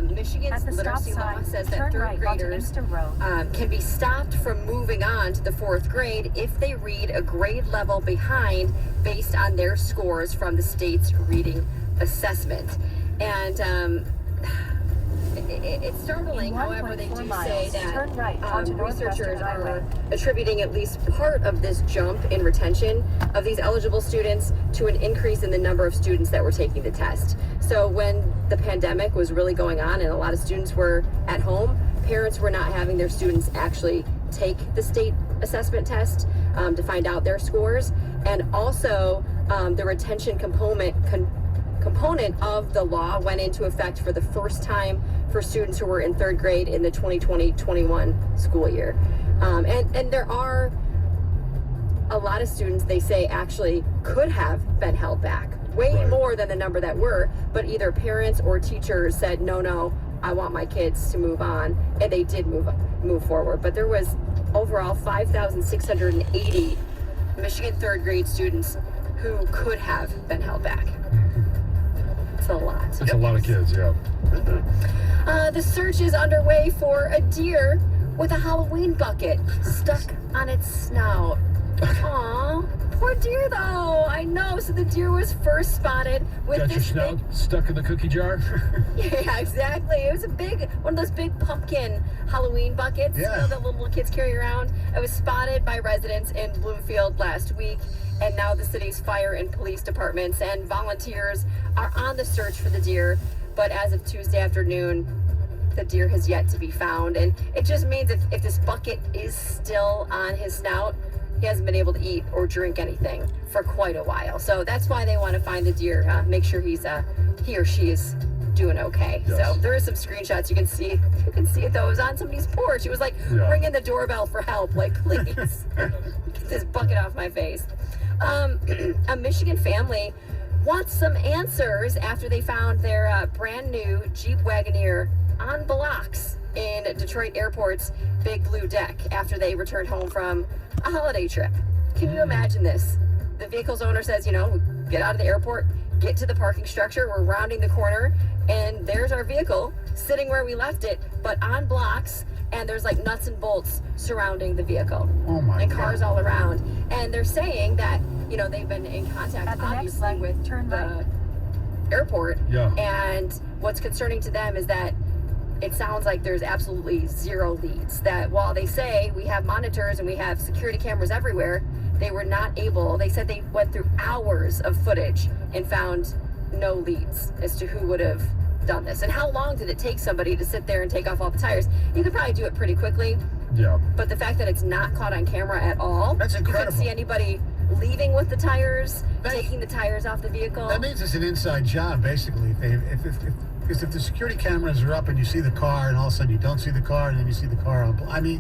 Michigan's literacy law says that third graders can be stopped from moving on to the 4th grade if they read a grade level behind based on their scores from the state's reading assessment. And It's startling, however, they do say that turn right onto researchers Northwestern Highway. are attributing at least part of this jump in retention of these eligible students to an increase in the number of students that were taking the test. So when the pandemic was really going on and a lot of students were at home, parents were not having their students actually take the state assessment test to find out their scores. And also the retention component of the law went into effect for the first time for students who were in third grade in the 2020-21 school year. And there are a lot of students, they say, actually could have been held back way more than the number that were, but either parents or teachers said, no, I want my kids to move on, and they did move forward. But there was overall 5,680 Michigan third grade students who could have been held back. It's a lot. It's a lot of kids, yeah. The search is underway for a deer with a Halloween bucket stuck on its snout. Aw, poor deer though. I know. So the deer was first spotted with Got this your snout stuck in the cookie jar? Yeah, exactly. It was one of those big pumpkin Halloween buckets, you know, that little kids carry around. It was spotted by residents in Bloomfield last week, and now the city's fire and police departments and volunteers are on the search for the deer. But as of Tuesday afternoon, the deer has yet to be found, and it just means if this bucket is still on his snout, he hasn't been able to eat or drink anything for quite a while. So that's why they want to find the deer, make sure he or she is doing okay. Yes. So there is some screenshots you can see. You can see those on somebody's porch. It was like ringing the doorbell for help. Like, please get this bucket off my face. A Michigan family wants some answers after they found their brand new Jeep Wagoneer on blocks in Detroit Airport's Big Blue Deck after they returned home from a holiday trip. Can you imagine this? The vehicle's owner says, get out of the airport, get to the parking structure, we're rounding the corner, and there's our vehicle sitting where we left it, but on blocks, and there's like nuts and bolts surrounding the vehicle. Oh my and cars all around. And they're saying that, they've been in contact, obviously, with the airport. Yeah. And what's concerning to them is that it sounds like there's absolutely zero leads. That while they say we have monitors and we have security cameras everywhere, they were not able, they said they went through hours of footage and found no leads as to who would have done this. And how long did it take somebody to sit there and take off all the tires? You could probably do it pretty quickly. Yeah. But the fact that it's not caught on camera at all, that's incredible. You couldn't see anybody leaving with the tires, taking the tires off the vehicle. That means it's an inside job, basically. Because if the security cameras are up and you see the car, and all of a sudden you don't see the car, and then you see the car on,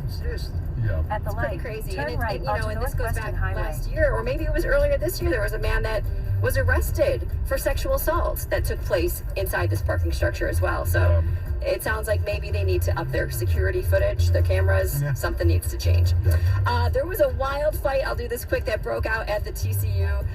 seriously. Yeah. At the It's pretty light, crazy. turn And right onto and this goes back Northwestern Highway. last year, or maybe it was earlier this year. There was a man that was arrested for sexual assault that took place inside this parking structure as well. So it sounds like maybe they need to up their security footage, their cameras. Yeah. Something needs to change. Yeah. There was a wild fight, I'll do this quick, that broke out at the TCU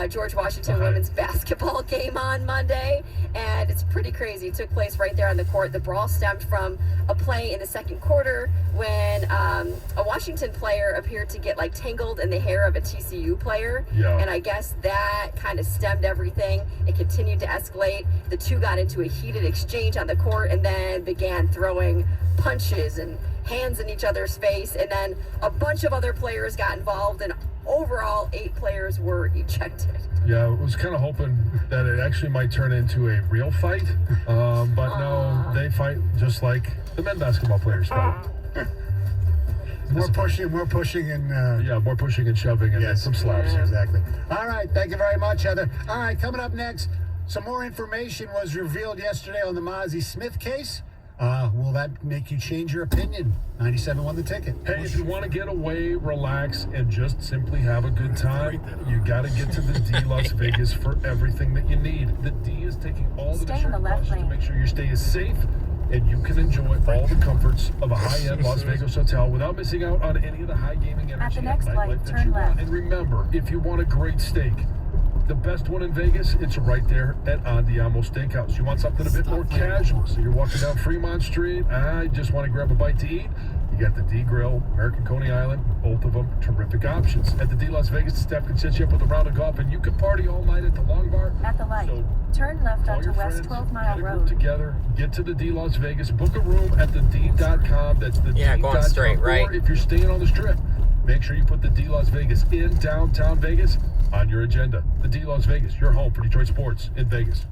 George Washington women's basketball game on Monday, and it's pretty crazy. It took place right there on the court. The brawl stemmed from a play in the second quarter when a Washington player appeared to get tangled in the hair of a TCU player, and I guess that kind of stemmed everything. It continued to escalate. The two got into a heated exchange on the court and then began throwing punches and hands in each other's face, and then a bunch of other players got involved, and overall 8 players were ejected. Yeah, I was kind of hoping that it actually might turn into a real fight, but no, they fight just like the men basketball players fight. More pushing, and more pushing and shoving, and some slaps. Yeah. Exactly. All right, thank you very much, Heather. All right, coming up next, some more information was revealed yesterday on the Mozzie Smith case. Will that make you change your opinion? 97 The Ticket. Hey, if you want to get away, relax, and just simply have a good time, you got to get to the D Las Vegas for everything that you need. The D is taking all the precautions to make sure your stay is safe and you can enjoy all the comforts of a high-end Las Vegas hotel without missing out on any of the high gaming energy and nightlife that you want. And remember, if you want a great steak, the best one in Vegas, it's right there at Andiamo Steakhouse. You want something a bit more casual, so you're walking down Fremont Street, I just want to grab a bite to eat. You You got the D Grill, American Coney Island, both of them terrific options. At the D Las Vegas, the staff can set you up with a round of golf, and you can party all night at the Long Bar. At the light, turn left onto West 12 Mile Road. Together, get to the D Las Vegas, book a room at the D.com. That's the D.com. Going straight, right? Or if you're staying on the Strip, make sure you put the D Las Vegas in downtown Vegas on your agenda. The D Las Vegas, your home for Detroit sports in Vegas.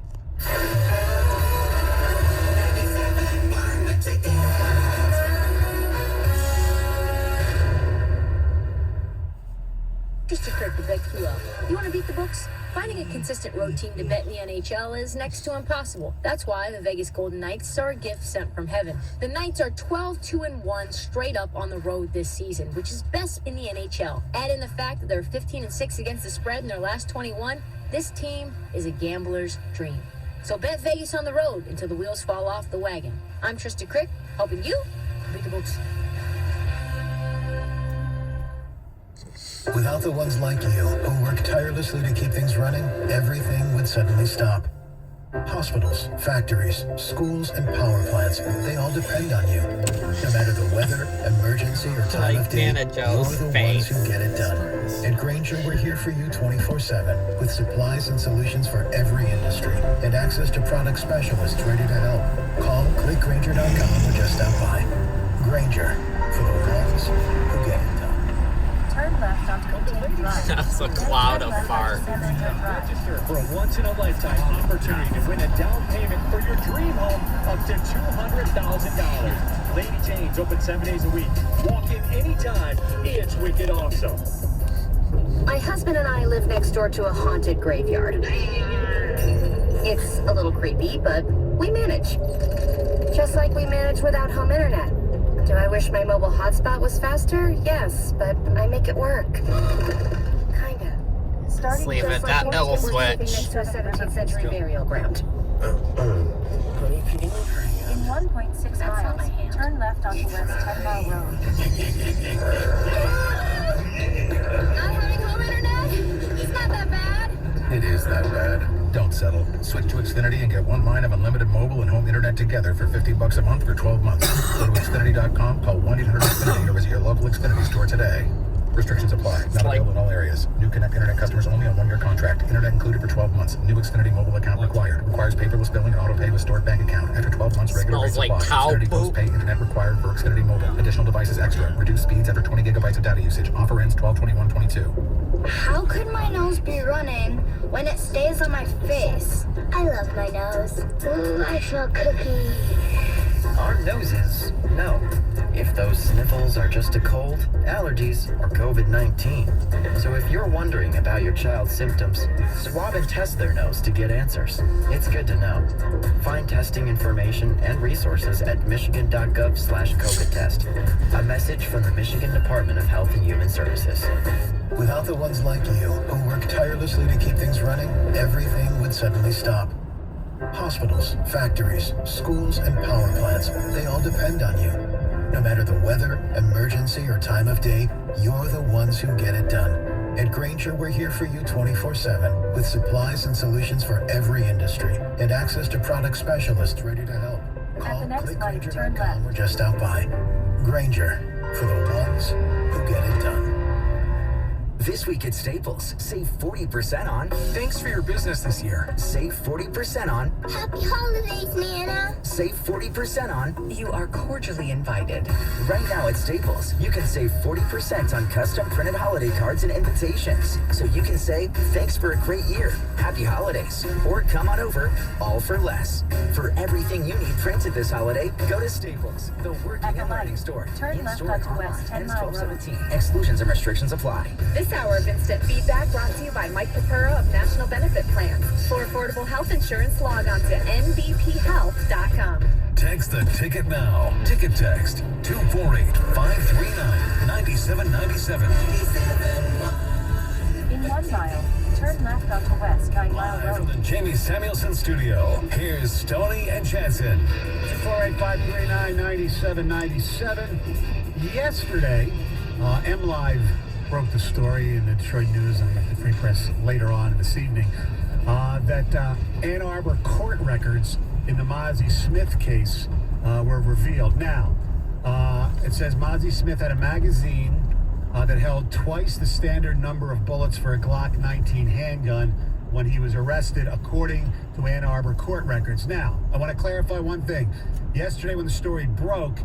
Just a trick to BetQL. You want to beat the books? Finding a consistent road team to bet in the NHL is next to impossible. That's why the Vegas Golden Knights are a gift sent from heaven. The Knights are 12-2-1 straight up on the road this season, which is best in the NHL. Add in the fact that they're 15-6 against the spread in their last 21. This team is a gambler's dream. So bet Vegas on the road until the wheels fall off the wagon. I'm Trista Crick, helping you beat the books. Without the ones like you who work tirelessly to keep things running, everything would suddenly stop. Hospitals, factories, schools, and power plants, they all depend on you. No matter the weather, emergency, or time of day, you're the ones who get it done. At Grainger, we're here for you 24/7 with supplies and solutions for every industry and access to product specialists ready to help. Call, click Grainger.com, or just stop by. Grainger, for the ones who get it done. Turn left onto Contained Drive. That's a cloud of fart. Register for a once-in-a-lifetime opportunity to win a down payment for your dream home up to $200,000. Lady Jane's open 7 days a week. Walk in anytime. It's wicked awesome. My husband and I live next door to a haunted graveyard. It's a little creepy, but we manage. Just like we manage without home internet. Do I wish my mobile hotspot was faster? Yes, but I make it work. Kinda. Starting Leave just it, like that most double people living switch. next to a 17th century burial ground. In 1.6 miles, turn left onto West 10 Mile Road. Not having home internet? It's not that bad. It is that bad. Don't settle. Switch to Xfinity and get 1 line of unlimited mobile and home internet together for $50 a month for 12 months. Go to Xfinity.com, call 1-800-XFINITY or visit your local Xfinity store today. Restrictions apply. Not available in all areas. New Connect Internet customers only on 1-year contract. Internet included for 12 months. New Xfinity mobile account required. Requires paperless billing and auto pay with stored bank account. After 12 months, regular rates apply. Xfinity post-pay internet required for Xfinity mobile. Additional devices extra. Reduced speeds after 20 gigabytes of data usage. Offer ends 12/21/22. How could my nose be running when it stays on my face? I love my nose. Ooh, I feel cookie. Our noses know if those sniffles are just a cold, allergies, or COVID-19. So if you're wondering about your child's symptoms, swab and test their nose to get answers. It's good to know. Find testing information and resources at michigan.gov/COVID test. A message from the Michigan Department of Health and Human Services. Without the ones like you who work tirelessly to keep things running, everything would suddenly stop. Hospitals, factories, schools, and power plants, they all depend on you. No matter the weather, emergency, or time of day, you're the ones who get it done. At Grainger, we're here for you 24/7 with supplies and solutions for every industry and access to product specialists ready to help. Call, click Grainger.com, or just stop by. Grainger, for the ones who get it done. This week at Staples, save 40% on. Thanks for your business this year. Save 40% on. Happy holidays, Nana. Save 40% on. You are cordially invited. Right now at Staples, you can save 40% on custom printed holiday cards and invitations. So you can say, thanks for a great year. Happy holidays. Or come on over, all for less. For everything you need printed this holiday, go to Staples, the working and learning store. Turn left onto West 10 Mile Road. Exclusions and restrictions apply. This hour of Instant Feedback brought to you by Mike Papura of National Benefit Plans. For affordable health insurance, log on to nbphealth.com. Text the ticket now. Ticket text 248-539-9797. In 1 mile, turn left onto West 9 Mile Live from Road. the Jamie Samuelson studio, here's Stoney and Jansen. 248-539-9797. Yesterday, MLive broke the story in the Detroit News and the Free Press later on this evening that Ann Arbor court records in the Mozzie Smith case were revealed. Now, it says Mozzie Smith had a magazine that held twice the standard number of bullets for a Glock 19 handgun when he was arrested, according to Ann Arbor court records. Now, I want to clarify one thing. Yesterday when the story broke,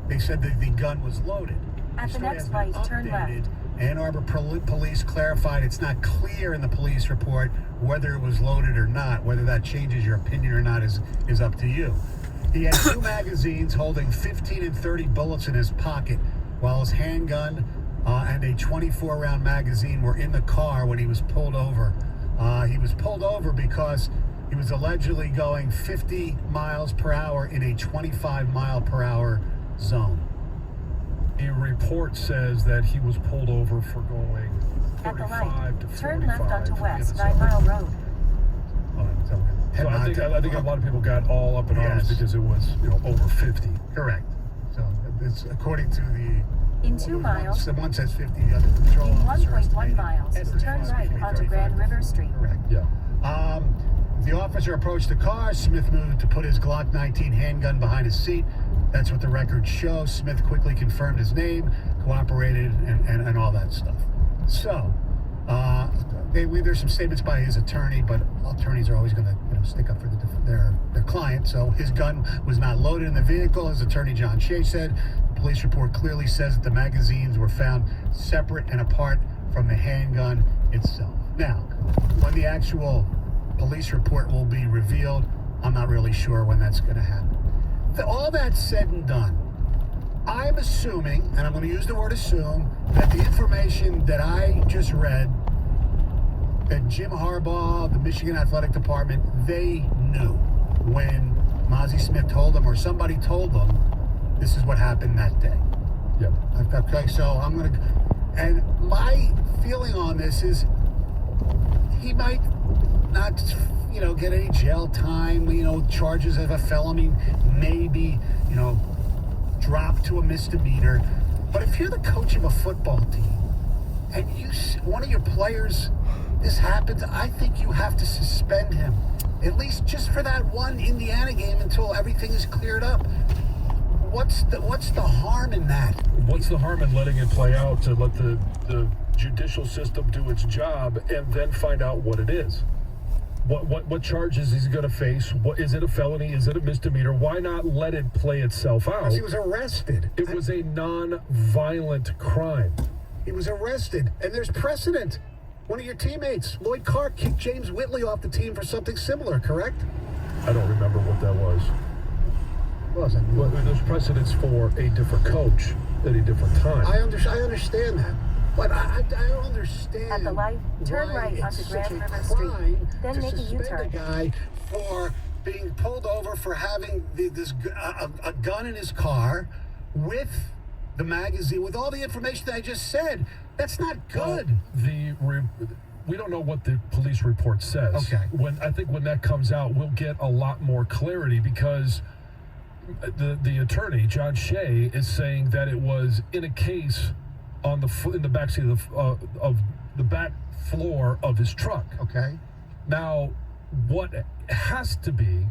they said that the gun was loaded. At the next light, turn left. Ann Arbor police clarified it's not clear in the police report whether it was loaded or not. Whether that changes your opinion or not is up to you. He had 2 magazines holding 15 and 30 bullets in his pocket, while his handgun and a 24-round magazine were in the car when he was pulled over. He was pulled over because he was allegedly going 50 miles per hour in a 25 mile per hour zone. A report says that he was pulled over for going 35 to 45. Turn left onto West 9 Mile Road. So I think a lot of people got all up in arms because it was over 50. Correct. So it's according to the. In 2 miles. One says 50, the other control In officer. 1.1 miles, turn right onto Grand River Street. Correct. Yeah. The officer approached the car. Smith moved to put his Glock 19 handgun behind his seat. That's what the records show. Smith quickly confirmed his name, cooperated, and all that stuff. So, there's some statements by his attorney, but attorneys are always going to stick up for their client. So his gun was not loaded in the vehicle. His attorney, John Shea, said the police report clearly says that the magazines were found separate and apart from the handgun itself. Now, when the actual police report will be revealed, I'm not really sure when that's going to happen. All that said and done, I'm assuming, and I'm going to use the word assume, that the information that I just read, that Jim Harbaugh, the Michigan Athletic Department, they knew when Mozzie Smith told them or somebody told them this is what happened that day. Yep. Okay, so I'm going to... And my feeling on this is he might not... get any jail time, charges of a felony, maybe, drop to a misdemeanor. But if you're the coach of a football team and one of your players, this happens, I think you have to suspend him, at least just for that one Indiana game until everything is cleared up. What's the harm in that? What's the harm in letting it play out to let the judicial system do its job and then find out what it is? What charges is he going to face? Is it a felony? Is it a misdemeanor? Why not let it play itself out? Because he was arrested. It was a non-violent crime. He was arrested, and there's precedent. One of your teammates, Lloyd Carr, kicked James Whitley off the team for something similar, correct? I don't remember what that was. Wasn't. Well, there's precedents for a different coach at a different time. I understand that. But I don't understand. At the light, turn right onto Grand River Street, then make a U-turn. A guy for being pulled over for having a gun in his car with the magazine, with all the information that I just said. That's not good. Well, we don't know what the police report says. Okay. I think when that comes out, we'll get a lot more clarity because the attorney, John Shea, is saying that it was in a case in the backseat of the back floor of his truck. Okay. Now, what has to be,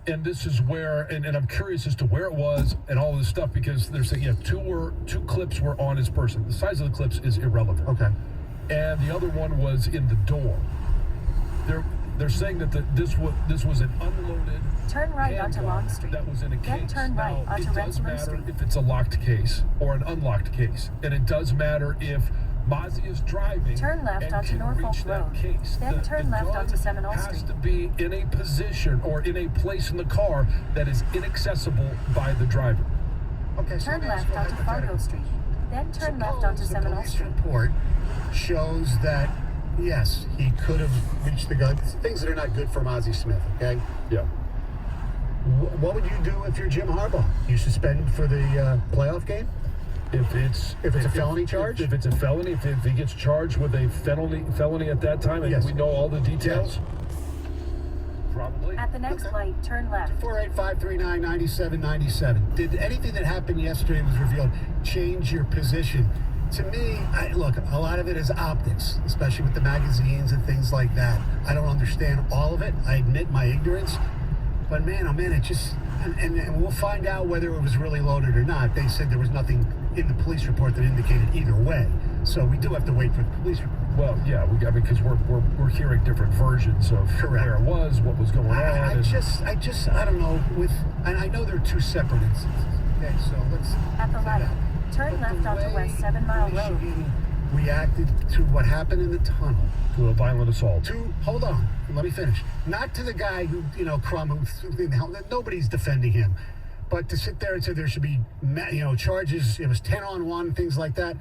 and this is where, and I'm curious as to where it was and all this stuff, because they're saying, two clips were on his person. The size of the clips is irrelevant. Okay. And the other one was in the door. They're saying that this was an unloaded. Turn right onto Long Street. That was in a case. Then turn right now, onto it does Rensselaer matter Street. if it's a locked case or an unlocked case, and it does matter if Mozzie is driving. Turn left and onto can Norfolk reach that Road. Case. Then turn left gun onto Seminole has Street. to be in a position or in a place in the car that is inaccessible by the driver. Okay. Turn left onto Fargo Street. Then turn left onto Seminole Street. The report shows that, yes, he could have reached the gun. Things that are not good for Mozzie Smith, okay? Yeah. What would you do if you're Jim Harbaugh? You suspend for the playoff game? If it's a felony charge? If it's a felony, if he gets charged with a felony at that time, and yes. we know all the details? Yes. Probably. At the next light, turn left. 485-399-9797. Did anything that happened yesterday was revealed change your position? To me, look, a lot of it is optics, especially with the magazines and things like that. I don't understand all of it. I admit my ignorance. But man, oh man, it just, and we'll find out whether it was really loaded or not. They said there was nothing in the police report that indicated either way. So we do have to wait for the police report. Well, yeah, because we're hearing different versions of where it was, what was going on. I don't know. And I know they're two separate instances. Okay, so let's. At the light, turn left onto West 7 Mile Road. Reacted to what happened in the tunnel. To a violent assault. Hold on, let me finish. Not to the guy who, Crum, nobody's defending him. But to sit there and say there should be, charges, it was 10-on-1, things like that.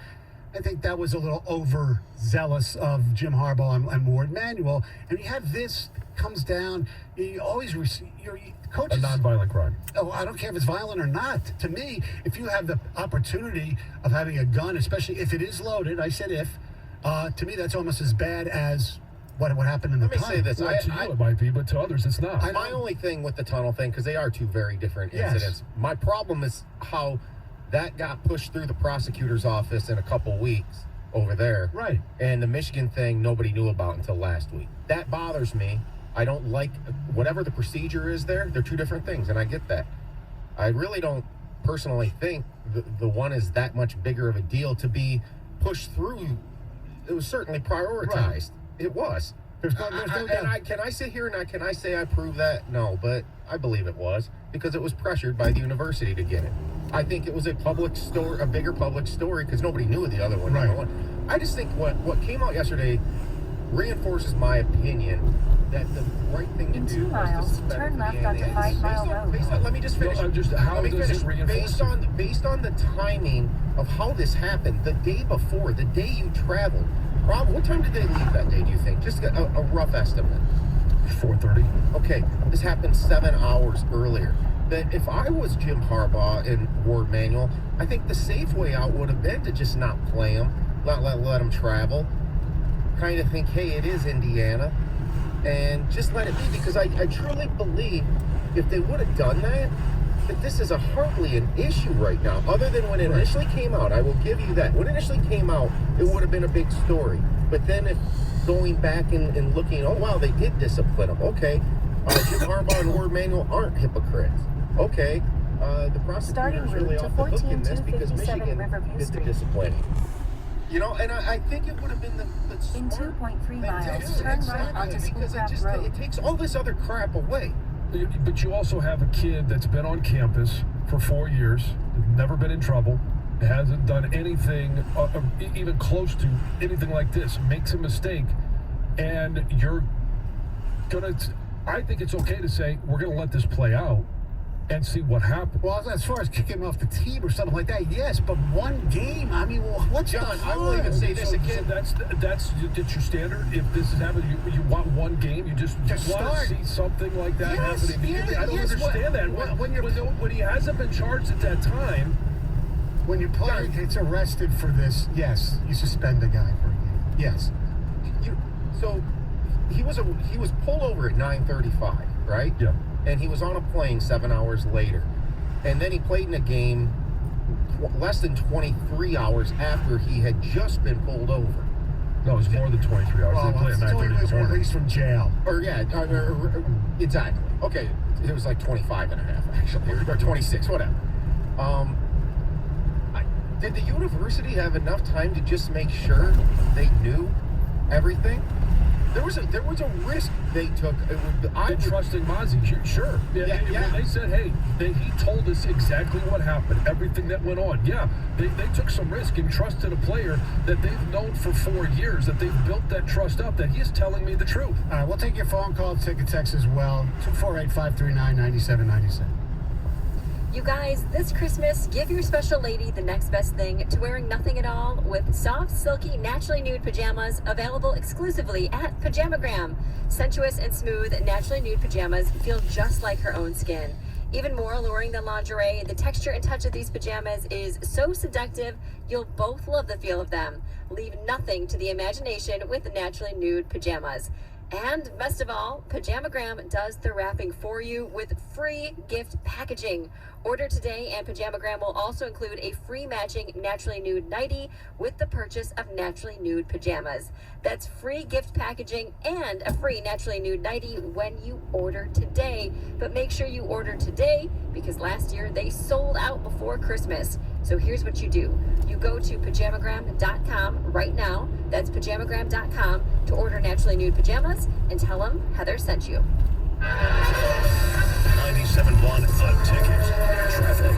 I think that was a little overzealous of Jim Harbaugh and Warde Manuel. And you have this comes down, you always receive, coaches. A nonviolent crime. Oh, I don't care if it's violent or not. To me, if you have the opportunity of having a gun, especially if it is loaded, I said if, to me that's almost as bad as what happened in the tunnel. Let me say this. Well, to you it might be, but to others it's not. My only thing with the tunnel thing, because they are two very different incidents, my problem is how that got pushed through the prosecutor's office in a couple weeks over there. Right. And the Michigan thing nobody knew about until last week. That bothers me. I don't like whatever the procedure is there. They're two different things, and I get that. I really don't personally think the one is that much bigger of a deal to be pushed through. It was certainly prioritized. Right. It was. There's no doubt. Can I sit here and can I say I prove that? No, but I believe it was because it was pressured by the university to get it. I think it was a bigger public story because nobody knew the other one. Right. I just think what came out yesterday reinforces my opinion that the right thing to do was to turn left onto 5 Mile Road. Let me just finish. Based on the timing of how this happened, the day before, the day you traveled, what time did they leave that day, do you think? Just a rough estimate. 4:30. Okay, this happened 7 hours earlier. That if I was Jim Harbaugh and Warde Manuel, I think the safe way out would have been to just not play him, let him travel. Kind of think, hey, it is Indiana, and just let it be, because I truly believe if they would have done that this is hardly an issue right now, other than when it initially came out. I will give you that. When it initially came out, it would have been a big story. But then if going back and looking, oh, wow, they did discipline him. Okay, Jim Harbaugh and Warde Manuel aren't hypocrites. Okay, the prosecutors really off the hook in this because Michigan did the disciplining. And I think it would have been the in 2.3 miles, turn right onto Schoolcraft Road. It takes all this other crap away. But you also have a kid that's been on campus for 4 years, never been in trouble, hasn't done anything even close to anything like this, makes a mistake, and you're gonna. I think it's okay to say we're gonna let this play out and see what happens. Well, as far as kicking him off the team or something like that, yes, but one game. I mean, what's John? I will even say this again. So that's your standard. If this is happening, you want one game. You just want to see something like that happen immediately. I don't understand that. When he hasn't been charged at that time, when your player gets arrested for this, yes, you suspend the guy for a game. Yes. So he was pulled over at 9:35, right? Yeah. And he was on a plane 7 hours later. And then he played in a game less than 23 hours after he had just been pulled over. No, it was more than 23 hours. Well, they played at 9:30 in the morning. Released from jail. Exactly. Okay, it was like 25 and a half, actually, or 26, whatever. Did the university have enough time to just make sure they knew everything? There was a risk they took. Trusting Mozzie, sure. When they said, hey, he told us exactly what happened, everything that went on. Yeah, they took some risk and trusted a player that they've known for 4 years, that they've built that trust up, that he is telling me the truth. All right, we'll take your phone call, take a text as well. 248-539-9797. You guys, this Christmas, give your special lady the next best thing to wearing nothing at all with soft, silky, naturally nude pajamas available exclusively at Pajamagram. Sensuous and smooth, naturally nude pajamas feel just like her own skin. Even more alluring than lingerie, the texture and touch of these pajamas is so seductive, you'll both love the feel of them. Leave nothing to the imagination with the naturally nude pajamas. And best of all, Pajamagram does the wrapping for you with free gift packaging. Order today, and Pajamagram will also include a free matching Naturally Nude nightie with the purchase of Naturally Nude pajamas. That's free gift packaging and a free Naturally Nude nightie when you order today. But make sure you order today, because last year they sold out before Christmas. So here's what you do. You go to pajamagram.com right now. That's pajamagram.com to order Naturally Nude pajamas and tell them Heather sent you. 97.1 The Ticket. Traffic.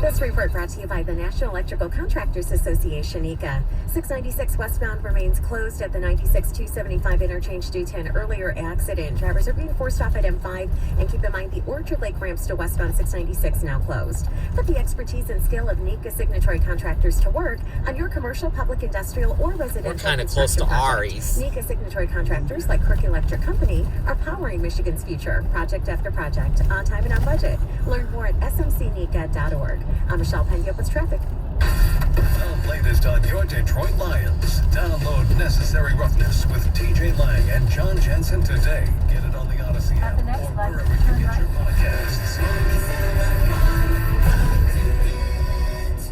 This report brought to you by the National Electrical Contractors Association, NECA. 696 westbound remains closed at the 96-275 interchange due to an earlier accident. Drivers are being forced off at M5, and keep in mind the Orchard Lake ramps to westbound 696 now closed. Put the expertise and skill of NECA signatory contractors to work on your commercial, public, industrial, or residential. We're kind of close to Ari's. NECA signatory contractors like Crook Electric Company are powering Michigan's future, project after project, on time and on budget. Learn more at smcneca.org. I'm Michelle Pena with traffic. The latest on your Detroit Lions. Download Necessary Roughness with TJ Lang and John Jensen today. Get it on the Odyssey app or wherever you get your podcasts.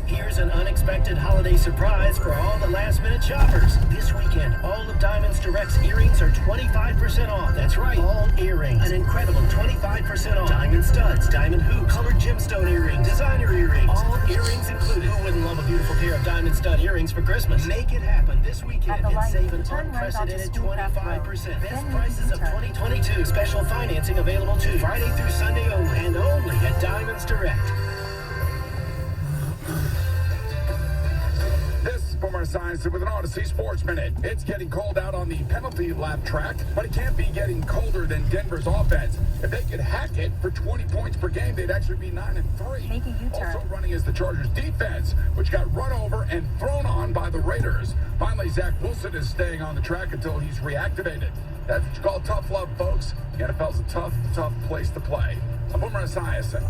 Here's an unexpected holiday surprise for all the last-minute shoppers. This weekend, all of Diamonds Direct's earrings are 25% off. That's right, all earrings. An incredible 25% off. Diamond studs, diamond hoops, colored gemstone earrings, designer earrings, all earrings included. Who wouldn't love a beautiful pair of diamond stud earrings for Christmas? Make it happen this weekend and save an unprecedented 25%. Best prices of 2022. Special financing available too. Friday through Sunday only, and only at Diamonds Direct. This is Boomer Science with an Odyssey Sports Minute. It's getting cold out on the penalty lap track, but it can't be getting colder than Denver's offense. If they could hack it for 20 points per game, they'd actually be 9-3. Make a U-turn. Also running is the Chargers defense, which got run over and thrown on by the Raiders. Finally, Zach Wilson is staying on the track until he's reactivated. That's what you call tough love, folks. The NFL's a tough, tough place to play. I'm Boomer Esiason.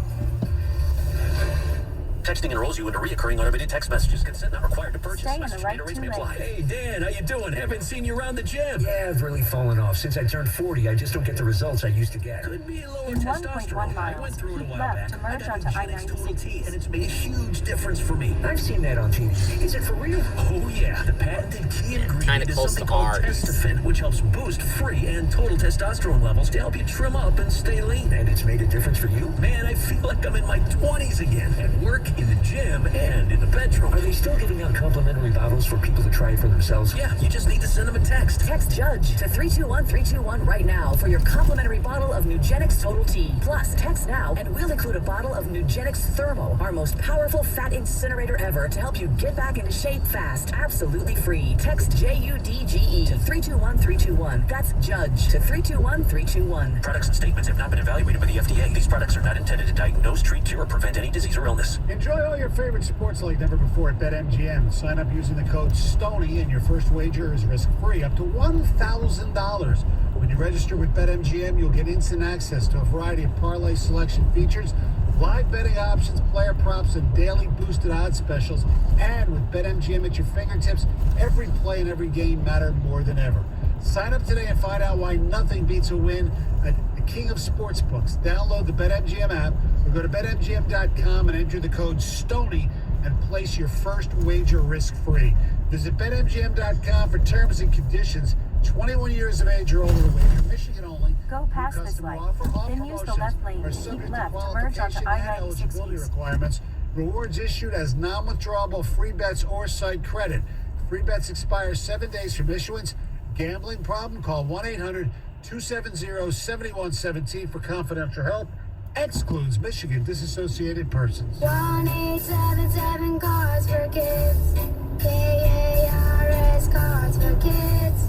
Texting enrolls you into reoccurring automated text messages. Consent not required to purchase. Stay in the Message right data rates may 2 apply. Hey, Dan, how you doing? Haven't seen you around the gym. Yeah, I've really fallen off. Since I turned 40, I just don't get the results I used to get. Could be lower In 1.1 testosterone. I went miles, through it a keep while left back. to merge I got onto Eugenics Total T, I-96. and it's made a huge difference for me. I've seen that on TV. Is it for real? Oh, yeah. The patented key ingredient Kinda is close something to called Ari's. Testofen, which helps boost free and total testosterone levels to help you trim up and stay lean. And it's made a difference for you? Man, I feel like I'm in my 20s again. At work, in the gym, and in the bedroom. Are they still giving out complimentary bottles for people to try it for themselves? Yeah, you just need to send them a text. Text JUDGE to 321-321 right now for your complimentary bottle of Nugenix Total T. Plus, text now and we'll include a bottle of Nugenix Thermo, our most powerful fat incinerator ever, to help you get back into shape fast. Absolutely free. Text JUDGE to 321-321. That's JUDGE to 321-321. Products and statements have not been evaluated by the FDA. These products are not intended to diagnose, treat, cure, or prevent any disease or illness. Enjoy all your favorite sports like never before at BetMGM. Sign up using the code STONY and your first wager is risk-free up to $1,000. When you register with BetMGM, you'll get instant access to a variety of parlay selection features, live betting options, player props, and daily boosted odds specials. And with BetMGM at your fingertips, every play and every game matter more than ever. Sign up today and find out why nothing beats a win at the king of sportsbooks. Download the BetMGM app or go to BetMGM.com and enter the code STONY and place your first wager risk-free. Visit BetMGM.com for terms and conditions. 21 years of age or older, wager Michigan only. Go past this light. Then use the left lane and keep left to merge onto I-96 East. Requirements. Rewards issued as non-withdrawable free bets or site credit. Free bets expire 7 days from issuance. Gambling problem? Call 1-800-270-7117 for confidential help. Excludes Michigan disassociated persons. 1-877 Cars for Kids. KARS Cars for Kids.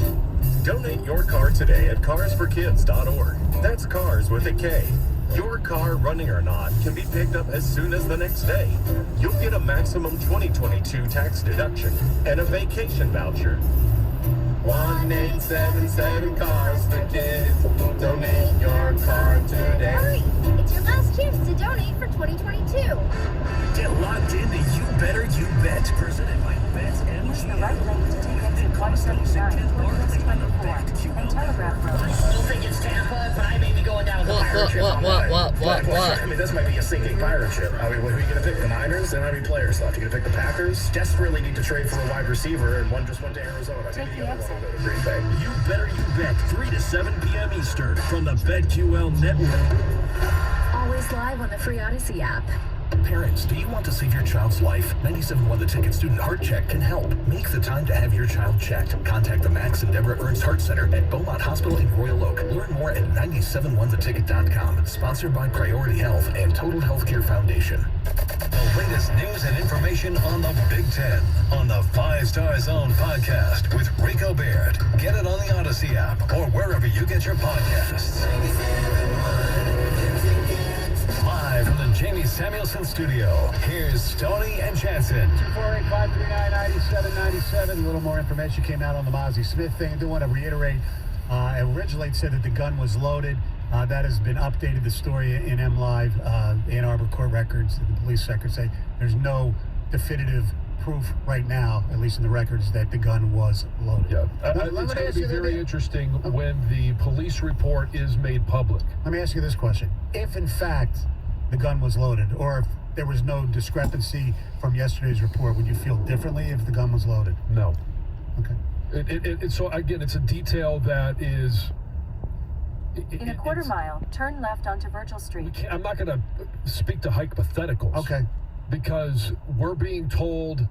Donate your car today at carsforkids.org. That's cars with a K. Your car, running or not, can be picked up as soon as the next day. You'll get a maximum 2022 tax deduction and a vacation voucher. 1-877 Cars for Kids. Donate your car today. Hurry! It's your last chance to donate for 2022. Get locked into You Better You Bet, presented by Use the right lane to take exit 179 toward West 24 and Telegraph Road. I still think it's Tampa, but I may be going down with the pirate ship. What? I mean, this might be a sinking pirate ship. I mean, who are you going to pick? The Niners? They don't have any players left. You're going to pick the Packers? Desperately need to trade for a wide receiver, and one just went to Arizona. Maybe the other one will go to Green Bay. You Better You Bet, 3 to 7 p.m. Eastern from the BetQL Network. Always live on the free Odyssey app. Parents, do you want to save your child's life? 97.1 The Ticket Student Heart Check can help. Make the time to have your child checked. Contact the Max and Deborah Ernst Heart Center at Beaumont Hospital in Royal Oak. Learn more at 971theticket.com. Sponsored by Priority Health and Total Healthcare Foundation. The latest news and information on the Big Ten on the 5 Star Zone podcast with Rico Baird. Get it on the Odyssey app or wherever you get your podcasts. Live from the Jamie Samuelson studio, here's Stoney and Jansen. 248-539-9797. A little more information came out on the Mozzie Smith thing. I do want to reiterate, originally it said that the gun was loaded. That has been updated, the story in MLive, Ann Arbor court records, the police records say there's no definitive proof right now, at least in the records, that the gun was loaded. Yeah, it's going to be very interesting when the police report is made public. Let me ask you this question. If, in fact, the gun was loaded, or if there was no discrepancy from yesterday's report, would you feel differently if the gun was loaded? No. Okay. So, again, it's a detail that is... In a quarter mile, turn left onto Virgil Street. I'm not going to speak to hypotheticals. Okay. Because we're being told,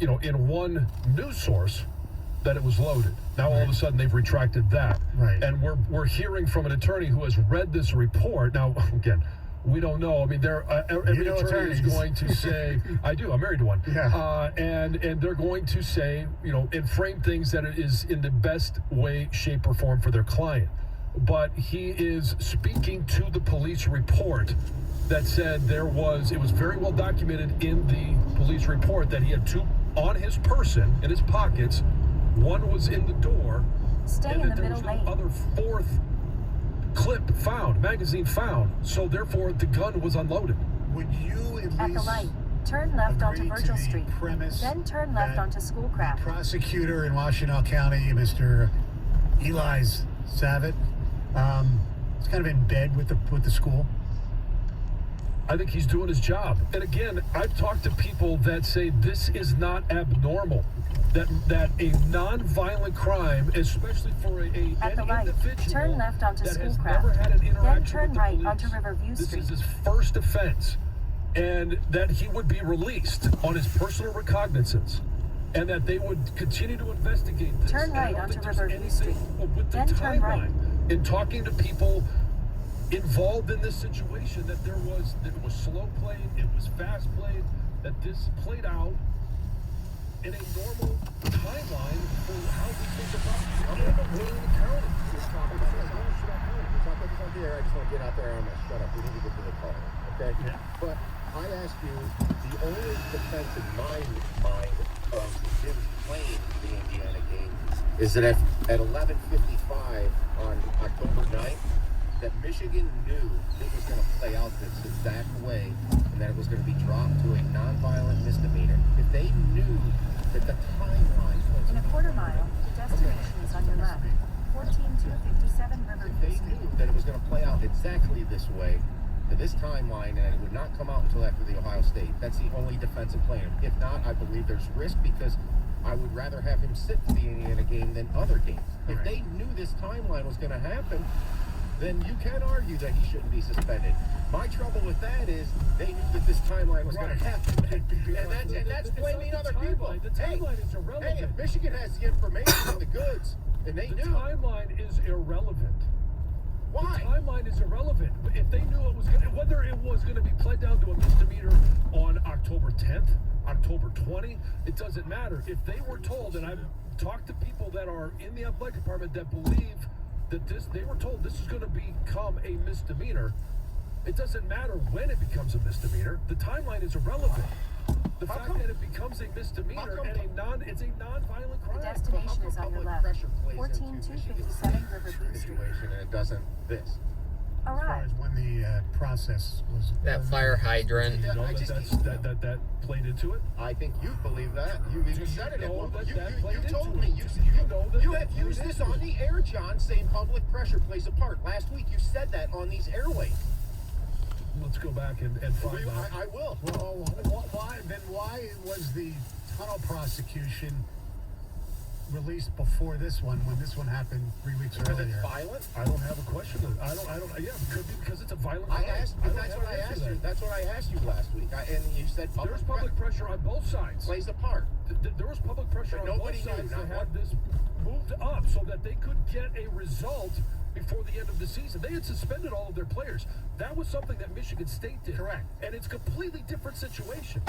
in one news source that it was loaded. Now all of a sudden they've retracted that. Right. And we're hearing from an attorney who has read this report. Now, again, we don't know. I mean, every attorney is going to say, I do, I'm married to one. Yeah. And they're going to say, and frame things that it is in the best way, shape, or form for their client. But he is speaking to the police report that said it was very well documented in the police report that he had 2 on his person, in his pockets. One was in the door. Stay and in that the there middle was no lane. other 4th magazine found. So therefore the gun was unloaded. Would you At the light, turn left onto agree Virgil to the Street. premise Then turn left that onto Schoolcraft. Prosecutor in Washtenaw County, Mr. Eli Savitt, is kind of in bed with the school? I think he's doing his job. And again, I've talked to people that say this is not abnormal. That a non-violent crime, especially for an individual turn left onto that has Schoolcraft. never had an Then interaction turn with the right police, onto Riverview this Street. is his first offense, and that he would be released on his personal recognizance, and that they would continue to investigate this. Turn And I right don't onto think there's Riverview Street. anything with the Then turn right. timeline in talking to people involved in this situation that it was slow played, it was fast played, that this played out in a normal timeline for how these things are done. Wayne County. We're talking about this on the air. I just want to get out there and shut up. We need to get to the call. Okay? Yeah. But I ask you, the only defense in my mind of him playing the Indiana game is that at 11:55 on October 9th, that Michigan knew it was going to play out this exact way and that it was going to be dropped to a nonviolent misdemeanor. If they knew that the timeline was... In a quarter mile, the destination is on your left. 14257 Riverview If they Street. knew that it was going to play out exactly this way, to this timeline, and it would not come out until after the Ohio State, that's the only defensive plan. If not, I believe there's risk because I would rather have him sit for the Indiana game than other games. If they knew this timeline was going to happen, then you can argue that he shouldn't be suspended. My trouble with that is they knew that this timeline was going to happen. And that's blaming other people. The timeline is irrelevant. Hey, if Michigan has the information and the goods, and they The knew... timeline is irrelevant. Why? The timeline is irrelevant. If they knew it was going to, whether it was going to be pled down to a misdemeanor on October 10th, October 20, it doesn't matter. If they were told, and I've talked to people that are in the athletic department that believe that they were told this is going to become a misdemeanor, it doesn't matter when it becomes a misdemeanor. The timeline is irrelevant. The fact that it becomes a misdemeanor and it's a non-violent crime. The destination is on your left. 14257 Riverview Street. Situation and it doesn't this. as when the process was. That fire hydrant. You know that played into it? I think you believe that. You even said it. You told me. You have used this on the air, John, saying public pressure plays a part. Last week you said that on these airwaves. Let's go back and find out. I will. Well, why was the tunnel prosecution released before this one when this one happened 3 weeks earlier? Because it's violent? I don't have a question. Yeah, it could be because it's a violent I crime. asked. That's what I asked you. That's what I asked you last week. And you said there's public pressure on both sides. Plays a part. There was public pressure on both sides to have this moved up so that they could get a result before the end of the season. They had suspended all of their players. That was something that Michigan State did. Correct. And it's a completely different situation.